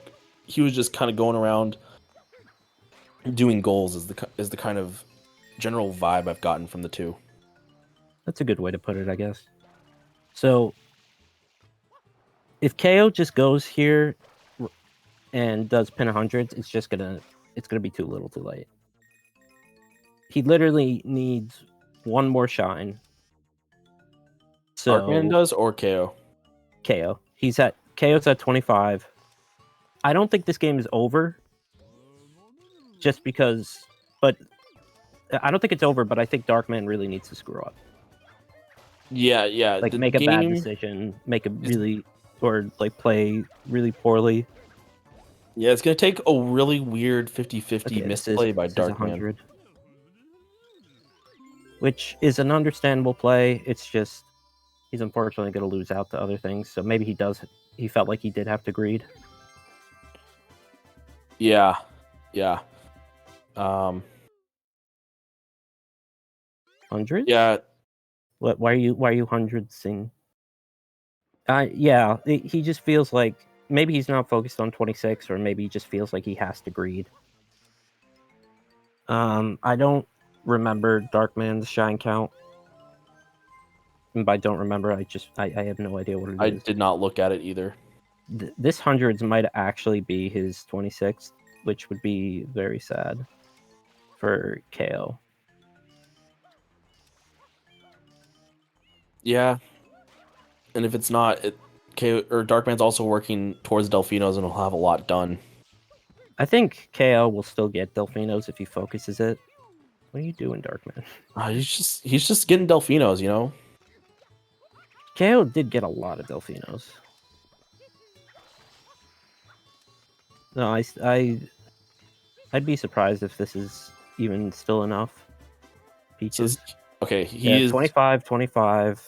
he was just kind of going around doing goals is the kind of general vibe I've gotten from the two. That's a good way to put it, I guess. So if KO just goes here and does pin 100s, it's gonna be too little too late. He literally needs one more shine. So Darkman does or KO? KO's at 25. I don't think this game is over. Just because, but I don't think it's over. But I think Darkman really needs to screw up. Yeah. Like make a bad decision, or like play really poorly. Yeah, it's gonna take a really weird 50-50 misplay by Darkman. Which is an understandable play. It's just he's unfortunately going to lose out to other things. So maybe he felt like he did have to greed. Yeah. 100? Yeah. Why are you 100-ing? Yeah, he just feels like maybe he's not focused on 26, or maybe he just feels like he has to greed. I don't remember Darkman's shine count. And by don't remember, I have no idea what it is. I did not look at it either. This 100s might actually be his 26th, which would be very sad for KO. Yeah. And if it's not, KO or Darkman's also working towards Delfinos and will have a lot done. I think KO will still get Delfinos if he focuses it. What are you doing, Darkman? He's just getting Delfinos, you know? KO did get a lot of Delfinos. No, I'd be surprised if this is even still enough. Peaches. Okay, he is 25.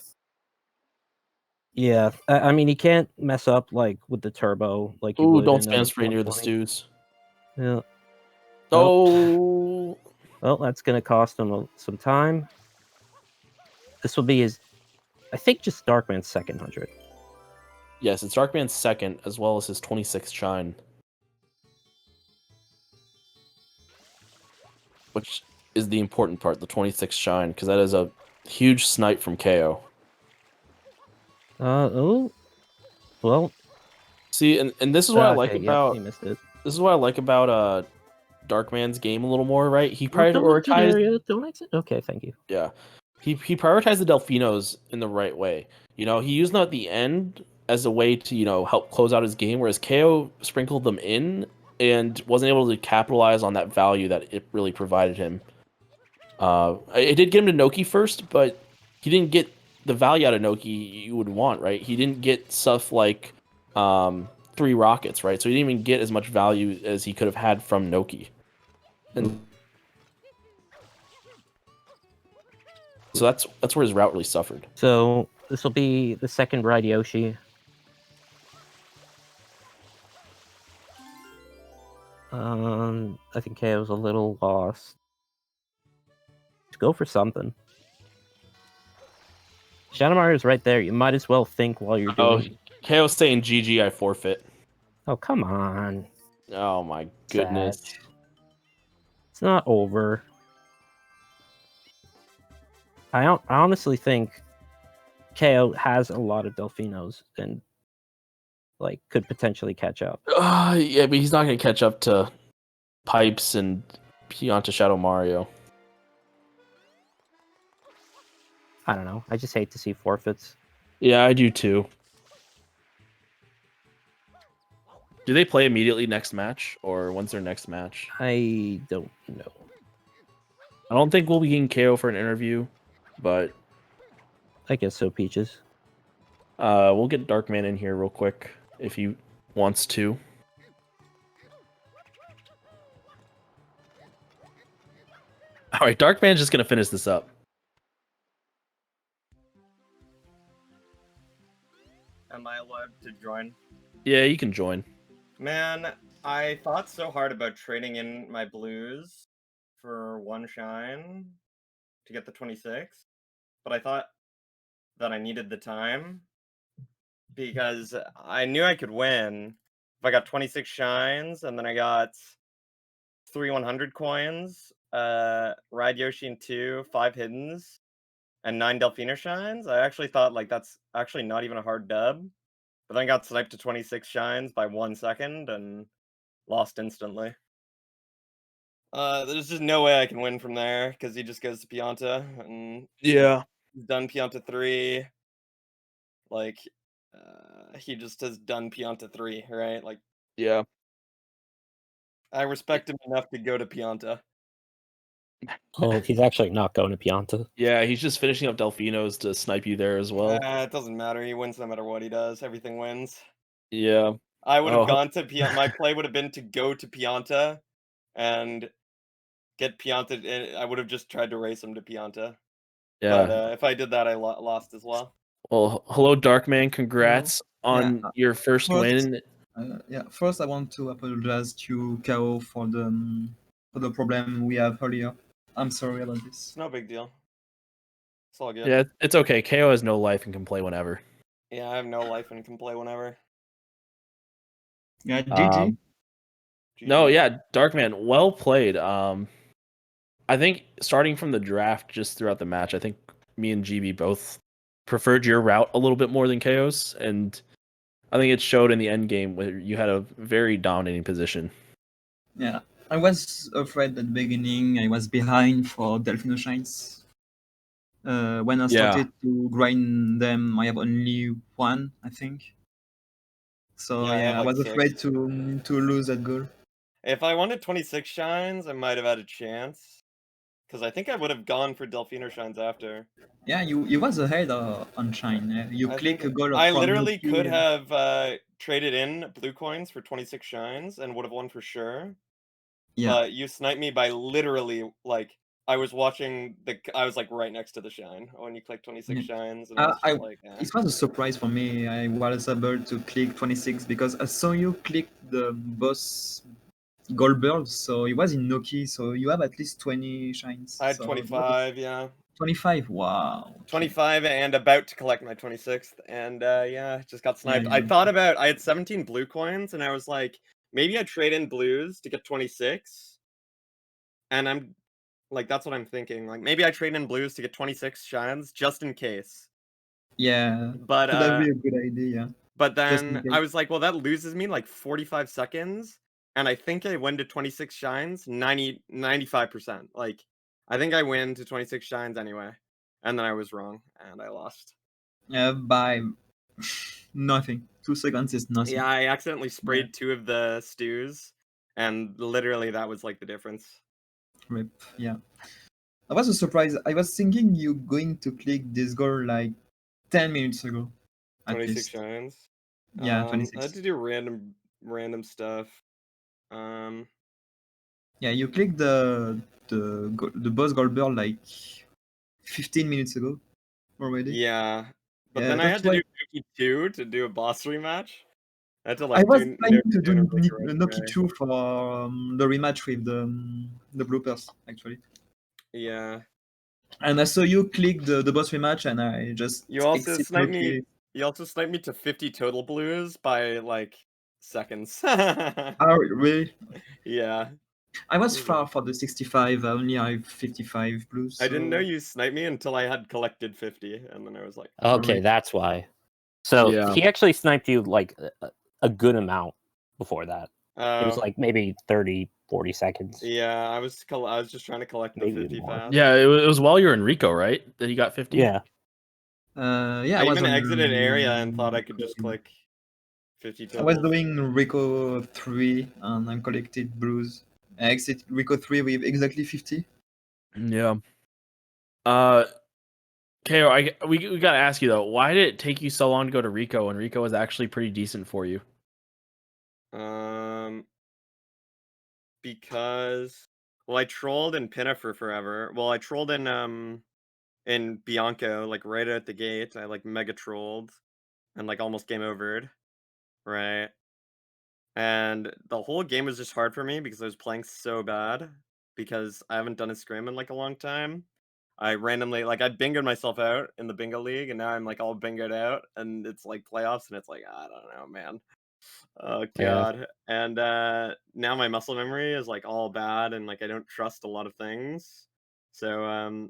Yeah, I mean, he can't mess up like with the turbo. Like, ooh, don't spam spray near the stews. Yeah. Oh. Well, that's gonna cost him some time. This will be his, I think, just Darkman's second 100. Yes, it's Darkman's second, as well as his 26th shine. Which is the important part, the 26th shine, because that is a huge snipe from KO. Well. See, and this is what I like about. He missed it. This is what I like about Darkman's game a little more, right? He prioritized. Don't exit. Okay, thank you. Yeah, he prioritized the Delfinos in the right way. You know, he used them at the end as a way to help close out his game, whereas KO sprinkled them in and wasn't able to capitalize on that value that it really provided him. It did get him to Noki first, but he didn't get the value out of Noki you would want, right? He didn't get stuff like 3 rockets, right? So he didn't even get as much value as he could have had from Noki. And so that's where his route really suffered. So this will be the second Ride Yoshi. I think KO's a little lost. Let's go for something. Shadow Mario's right there. You might as well think while you're doing. Oh, KO's saying GG, I forfeit. Oh, come on. Oh my goodness. Sad. It's not over. I honestly think KO has a lot of Delfinos and like could potentially catch up. Yeah, but he's not going to catch up to Pipes and Pianta Shadow Mario. I don't know. I just hate to see forfeits. Yeah, I do too. Do they play immediately next match, or when's their next match? I don't know. I don't think we'll be getting KO for an interview, but I guess so, Peaches. We'll get DarkMan in here real quick if he wants to. All right, DarkMan's just gonna finish this up. Am I allowed to join? Yeah, you can join. Man, I thought so hard about trading in my blues for 1 shine to get the 26, but I thought that I needed the time because I knew I could win if I got 26 shines and then I got 3 100 coins, Ride Yoshi and 2, 5 hiddens, and 9 Delfino shines. I actually thought like that's actually not even a hard dub. But then got sniped to 26 shines by 1 second and lost instantly. There's just no way I can win from there because he just goes to Pianta and Yeah, he's done Pianta 3. Like, he just has done Pianta 3, right? Like, yeah. I respect him enough to go to Pianta. Oh, he's actually not going to Pianta. Yeah, he's just finishing up Delfinos to snipe you there as well. It doesn't matter. He wins no matter what he does. Everything wins. Yeah. I would have gone to Pianta. My play would have been to go to Pianta and get Pianta. I would have just tried to race him to Pianta. Yeah. But if I did that, I lost as well. Well, hello, Darkman. Congrats on your first win. First I want to apologize to KO for the problem we have earlier. I'm sorry about this. It's no big deal. It's all good. Yeah, it's okay. KO has no life and can play whenever. Yeah, I have no life and can play whenever. Yeah, GG. No, yeah, Darkman, well played. I think starting from the draft just throughout the match, I think me and GB both preferred your route a little bit more than KO's, and I think it showed in the end game where you had a very dominating position. Yeah, I was afraid at the beginning. I was behind for Delfino Shines. When I started to grind them, I have only 1, I think. So yeah, I was afraid to lose that goal. If I wanted 26 shines, I might have had a chance. Because I think I would have gone for Delfino shines after. Yeah, you was ahead on shine. You click a goal. I literally could have traded in blue coins for 26 shines and would have won for sure. Yeah. But you sniped me by literally like I was watching I was like right next to the shine when you click 26 shines. And it was a surprise for me. I was able to click 26 because I saw you click the boss Goldberg, so it was in Noki, so you have at least 20 shines. I had 25, yeah. 25, wow. Okay. 25 and about to collect my 26th, and yeah, just got sniped. Yeah. I had 17 blue coins, and I was like, maybe I trade in blues to get 26, and I'm like, that's what I'm thinking. Like, maybe I trade in blues to get 26 shines, just in case. Yeah, but that'd be a good idea. But then I was like, well, that loses me like 45 seconds. And I think I win to 26 shines, 95%. Like, I think I win to 26 shines anyway. And then I was wrong, and I lost. By nothing. 2 seconds is nothing. Yeah, I accidentally sprayed 2 of the stews. and literally that was like the difference. Rip. Yeah. I was surprised. I was thinking you going to click this goal like 10 minutes ago. 26 shines. Yeah, I had 26. to do random stuff. Yeah, you clicked the boss goal bird like 15 minutes ago already. Yeah, but Yeah, then I that's had to why do Nuki 2 to do a boss rematch. I had to I like was do planning Nuki to 2 do in a really correct Noki way. 2 for the rematch with the bloopers, actually. Yeah. And I saw you click the boss rematch, and I just You also exit sniped Noki. me. You also sniped me to 50 total blues by like seconds. Oh, really? Yeah. I was far for the 65. I only have 55 blues. I didn't know So... you sniped me until I had collected 50, and then I was like, Okay, that's why. So he actually sniped you like a good amount before that. It was like maybe 30, 40 seconds. Yeah, I was just trying to collect the 50 fast. Yeah, it was while you were in Rico, right? That he got 50? Yeah. Yeah, I was even on exited area and thought I could just click 50 I was totals. doing Rico 3 and I collected blues. I exited Rico 3 with exactly 50. Yeah. KO, we gotta ask you though, why did it take you so long to go to Rico when Rico was actually pretty decent for you? Because well, I trolled in Pinna for forever. Well, I trolled in Bianco, like right out the gate. I like mega trolled and like almost game overed, right? And the whole game was just hard for me because I was playing so bad because I haven't done a scrim in like a long time. I randomly like I bingoed myself out in the bingo league and now I'm like all bingoed out and it's like playoffs and it's like I don't know, man. Oh god. And now my muscle memory is like all bad and like I don't trust a lot of things. So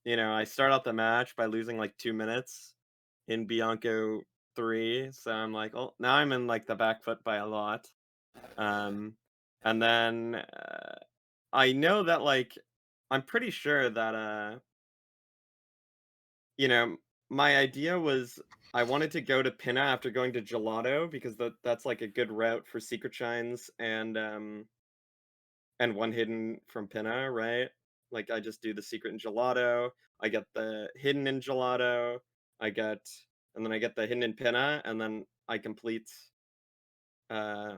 you know, I start out the match by losing like 2 minutes in Bianco 3. So I'm like, oh, now I'm in like the back foot by a lot. And then I know that like I'm pretty sure that you know, my idea was I wanted to go to Pinna after going to Gelato because that's like a good route for secret shines and one hidden from Pinna, right? Like I just do the secret in Gelato, I get the hidden in Gelato, and then I get the hidden in Pinna, and then I complete uh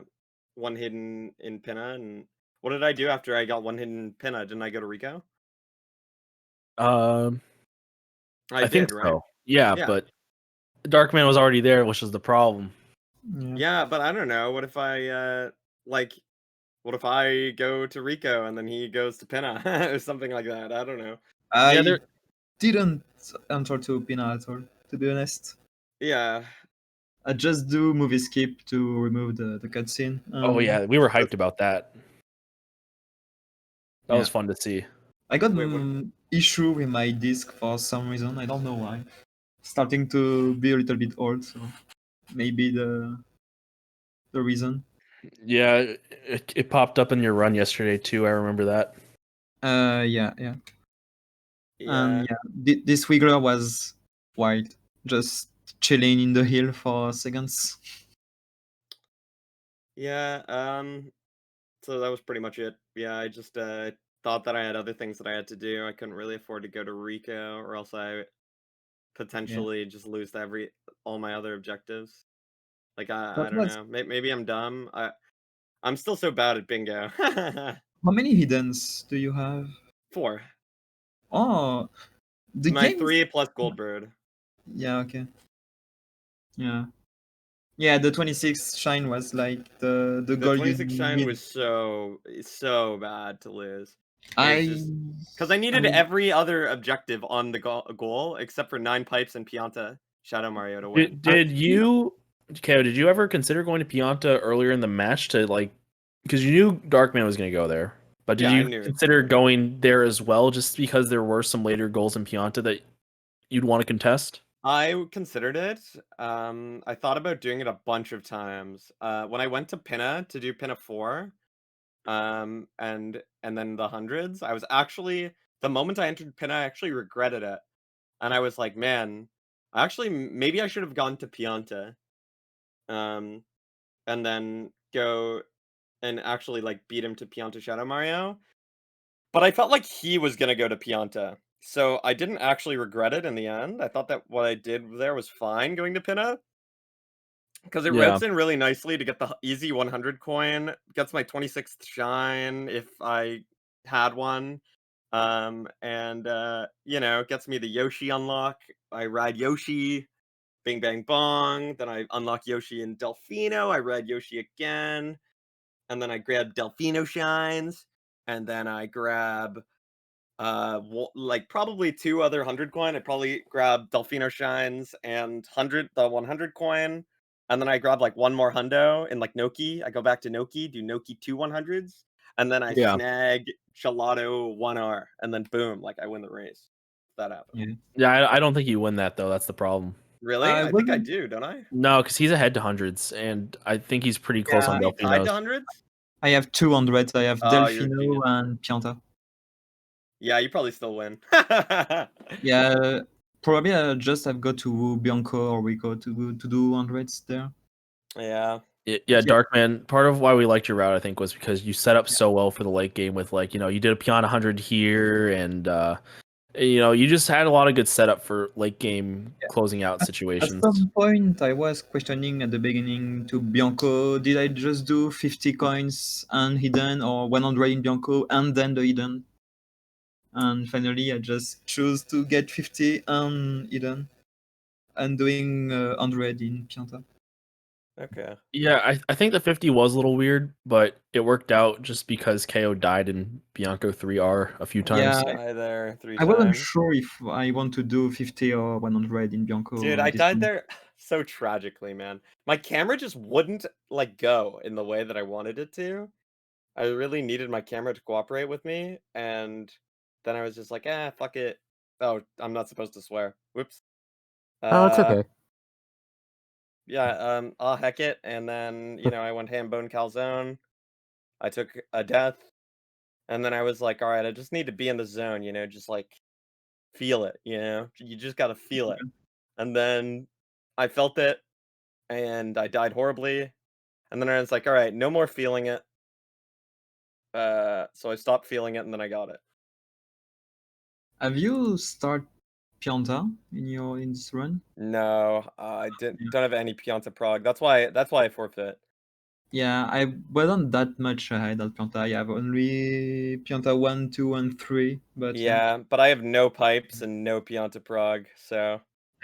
one hidden in Pinna. And what did I do after I got one hidden in Pinna? Didn't I go to Rico? I I think did, right? so. Yeah, but DarkMan was already there, which was the problem. Yeah, but I don't know. What if I like what if I go to Rico and then he goes to Pinna or something like that? I don't know. I didn't enter to Pina at all, to be honest. Yeah. I just do movie skip to remove the cutscene. Oh yeah, we were hyped about that. That was fun to see. I got issue with my disc for some reason. I don't know why. Starting to be a little bit old, so maybe the reason. Yeah, it popped up in your run yesterday too. I remember that. Yeah. And this Wiggler was wild, just chilling in the hill for seconds. Yeah, so that was pretty much it. Yeah, I just thought that I had other things that I had to do. I couldn't really afford to go to Rico or else I potentially just lose all my other objectives. Like I don't know. Maybe I'm dumb. I'm still so bad at bingo. How many hiddens do you have? 4. Oh, the My game 3 plus Goldbird. Yeah, okay. Yeah, the 26 shine was like the goal you 26 shine need. was so bad to lose. I because I needed every other objective on the goal except for 9 pipes and Pianta Shadow Mario to win. Did you, KO, did you ever consider going to Pianta earlier in the match to like, because you knew Darkman was going to go there, but did you consider going there as well just because there were some later goals in Pianta that you'd want to contest? I considered it. I thought about doing it a bunch of times. When I went to Pinna to do Pinna 4, and then the hundreds, I was actually the moment I entered Pinna, I actually regretted it. And I was like, man, actually maybe I should have gone to Pianta. And then go and actually like beat him to Pianta Shadow Mario. But I felt like he was gonna go to Pianta. So I didn't actually regret it in the end. I thought that what I did there was fine going to Pinna. Because it Yeah. revs in really nicely to get the easy 100 coin, gets my 26th shine if I had one. And you know, gets me the Yoshi unlock. I ride Yoshi, bing bang bong. Then I unlock Yoshi in Delfino. I ride Yoshi again. And then I grab Delfino shines. And then I grab like probably 2 other 100 coin. I probably grab Delfino shines and 100 coin, and then I grab like one more hundo in like Noki. I go back to Noki, do Noki 2 100s, and then I Yeah. snag Gelato 1R, and then boom, like I win the race. That happened. Yeah, I don't think you win that though. That's the problem. Really? I think I do, don't I? No, because he's ahead to hundreds, and I think he's pretty close on Are we tied to Delfino's. hundreds? I have 200. I have Oh, you're a Delfino genius. and Pianta. Yeah, you probably still win. Yeah, probably I just have got to Bianco or Rico to do hundreds there. Yeah. Yeah, Darkman. Part of why we liked your route, I think, was because you set up so well for the late game with like, you did a Pion 100 here, and you just had a lot of good setup for late game closing out situations. At some point, I was questioning at the beginning to Bianco, did I just do 50 coins and hidden, or 100 in Bianco and then the hidden? And finally, I just chose to get 50 and hidden, and doing 100 in Pianta. Okay. Yeah, I think the 50 was a little weird, but it worked out just because KO died in Bianco 3R a few times. Yeah, Die there 3 I wasn't times. sure if I want to do 50 or 100 in Bianco. Dude, I died there so tragically, man. My camera just wouldn't like go in the way that I wanted it to. I really needed my camera to cooperate with me, and then I was just like, fuck it. Oh, I'm not supposed to swear. Whoops. Oh, it's okay. Yeah, I'll heck it, and then I went ham bone calzone. I took a death, and then I was like, all right, I just need to be in the zone, just like feel it, you just gotta feel it. And then I felt it, and I died horribly. And then I was like, all right, no more feeling it. So I stopped feeling it, and then I got it. Have you started Pianta in this run? No, I don't have any Pianta prog. That's why I forfeit. Yeah, I wasn't that much ahead at Pianta. I have only Pianta 1, 2, and 3. But yeah, but I have no pipes and no Pianta prog, so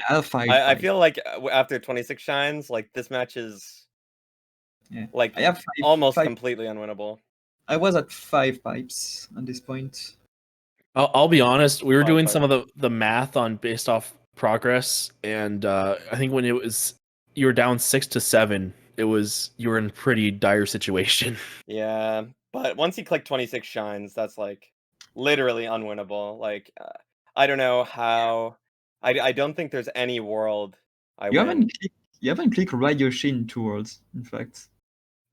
I have 5 I pipes. feel like after 26 shines, like this match is like I have almost completely unwinnable. I was at 5 pipes at this point. I'll be honest. We were doing some of the math on based off progress, and I think when you were down 6 to 7, you were in a pretty dire situation. Yeah, but once you click 26 shines, that's like literally unwinnable. Like I don't know how. I don't think there's any world I win. You haven't clicked Ride Yoshi in 2 worlds, in fact.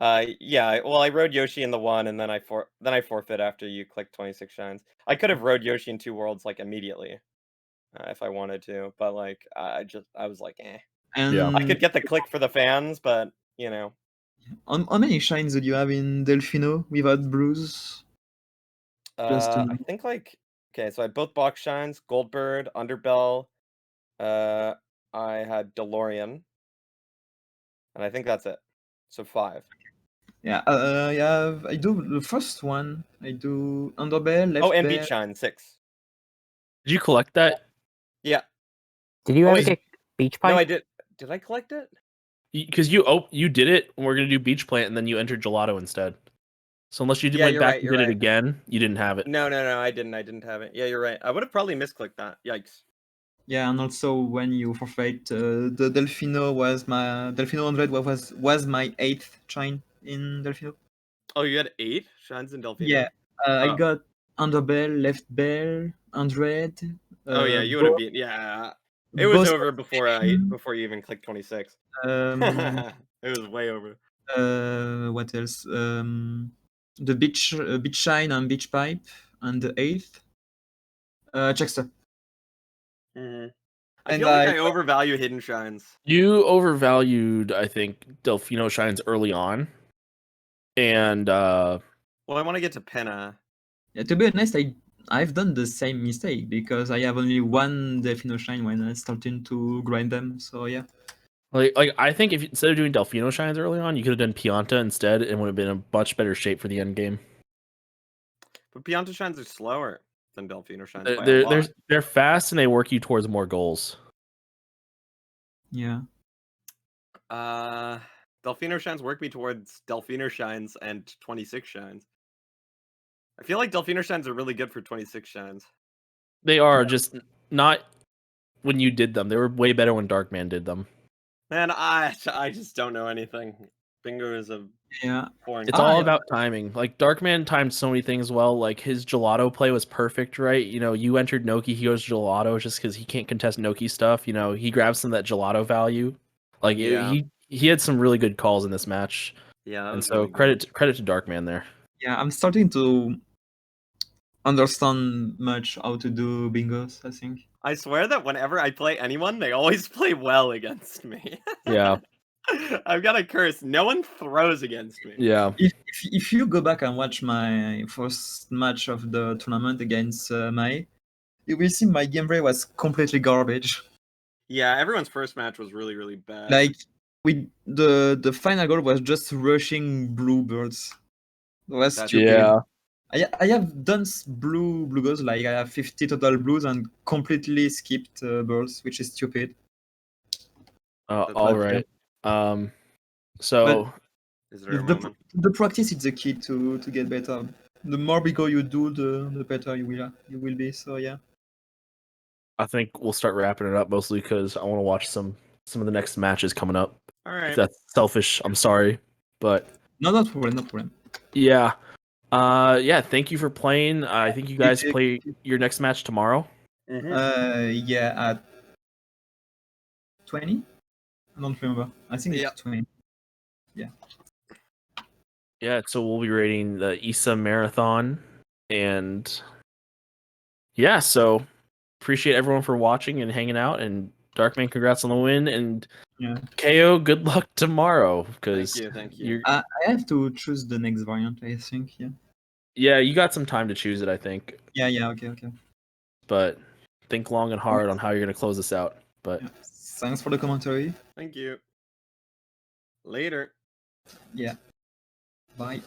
Yeah. Well, I rode Yoshi in the 1, and then I forfeit after you click 26 shines. I could have rode Yoshi in 2 worlds like immediately, if I wanted to, but like I was like, eh. And yeah. I could get the click for the fans, but How many shines did you have in Delfino without Bruce? I think like okay, so I had both box shines, Goldbird, Underbell. I had DeLorean, and I think that's it. So 5. Yeah, I do the first one. I do Underbell, Left and Bell. Beach Shine 6. Did you collect that? Yeah. Did you ever get Beach Pipe? No, I did. Did I collect it? Because you did it, and we're gonna do Beach Plant, and then you entered Gelato instead. So unless you went back and did it again, you didn't have it. No, I didn't. I didn't have it. Yeah, you're right. I would have probably misclicked that. Yikes. Yeah, and also when you forfeit, the Delfino 100 was my 8th shine in Delfino. Oh, you had 8 shines in Delfino? Yeah, I got Underbell, Left Bell, 100. Oh yeah, you would have beat. Yeah, it was over before you even clicked 26. It was way over. What else? The beach shine and beach pipe, and the 8th. Checkster. I feel like I overvalue hidden shines. You overvalued, I think, Delfino shines early on. And well, I want to get to Penna. Yeah, to be honest, I've done the same mistake because I have only one Delfino Shine when I started to grind them. So yeah. Like I think if instead of doing Delfino Shines early on, you could have done Pianta instead, and would have been in a much better shape for the end game. But Pianta Shines are slower than Delfino Shines by a lot. They're fast and they work you towards more goals. Yeah. Delfino Shines work me towards Delfino Shines and 26 Shines. I feel like Delfino Shines are really good for 26 Shines. They are, just not when you did them. They were way better when Darkman did them. Man, I just don't know anything. Bingo is a foreign. It's all about timing. Like Darkman timed so many things well. Like his gelato play was perfect, right? You know, you entered Noki, he goes gelato just because he can't contest Noki stuff. You know, he grabs some of that gelato value. Like he had some really good calls in this match. Yeah, and so really credit to Darkman there. Yeah, I'm starting to understand much how to do bingos, I think. I swear that whenever I play anyone, they always play well against me. Yeah. I've got a curse. No one throws against me. Yeah. If you go back and watch my first match of the tournament against Mai, you will see my gameplay was completely garbage. Yeah, everyone's first match was really, really bad. Like the final goal was just rushing bluebirds. It was stupid. Yeah. I have done blue goals, like I have 50 total blues and completely skipped birds, which is stupid. All right. So is there a moment? The practice is the key to get better. The more bingo you do, the better you will be. So yeah. I think we'll start wrapping it up mostly because I want to watch some of the next matches coming up. All right. If that's selfish, I'm sorry, but no problem. Yeah. Yeah, thank you for playing. I think you guys play your next match tomorrow. Yeah, at 20? I don't remember. I think it's 20. Yeah. Yeah, so we'll be rating the ISA Marathon. And yeah, so appreciate everyone for watching and hanging out. And Darkman, congrats on the win. And KO, good luck tomorrow. Because thank you. I have to choose the next variant, I think. Yeah. Yeah, you got some time to choose it, I think. Yeah, okay. But think long and hard on how you're going to close this out. But thanks for the commentary. Thank you. Later. Yeah. Bye.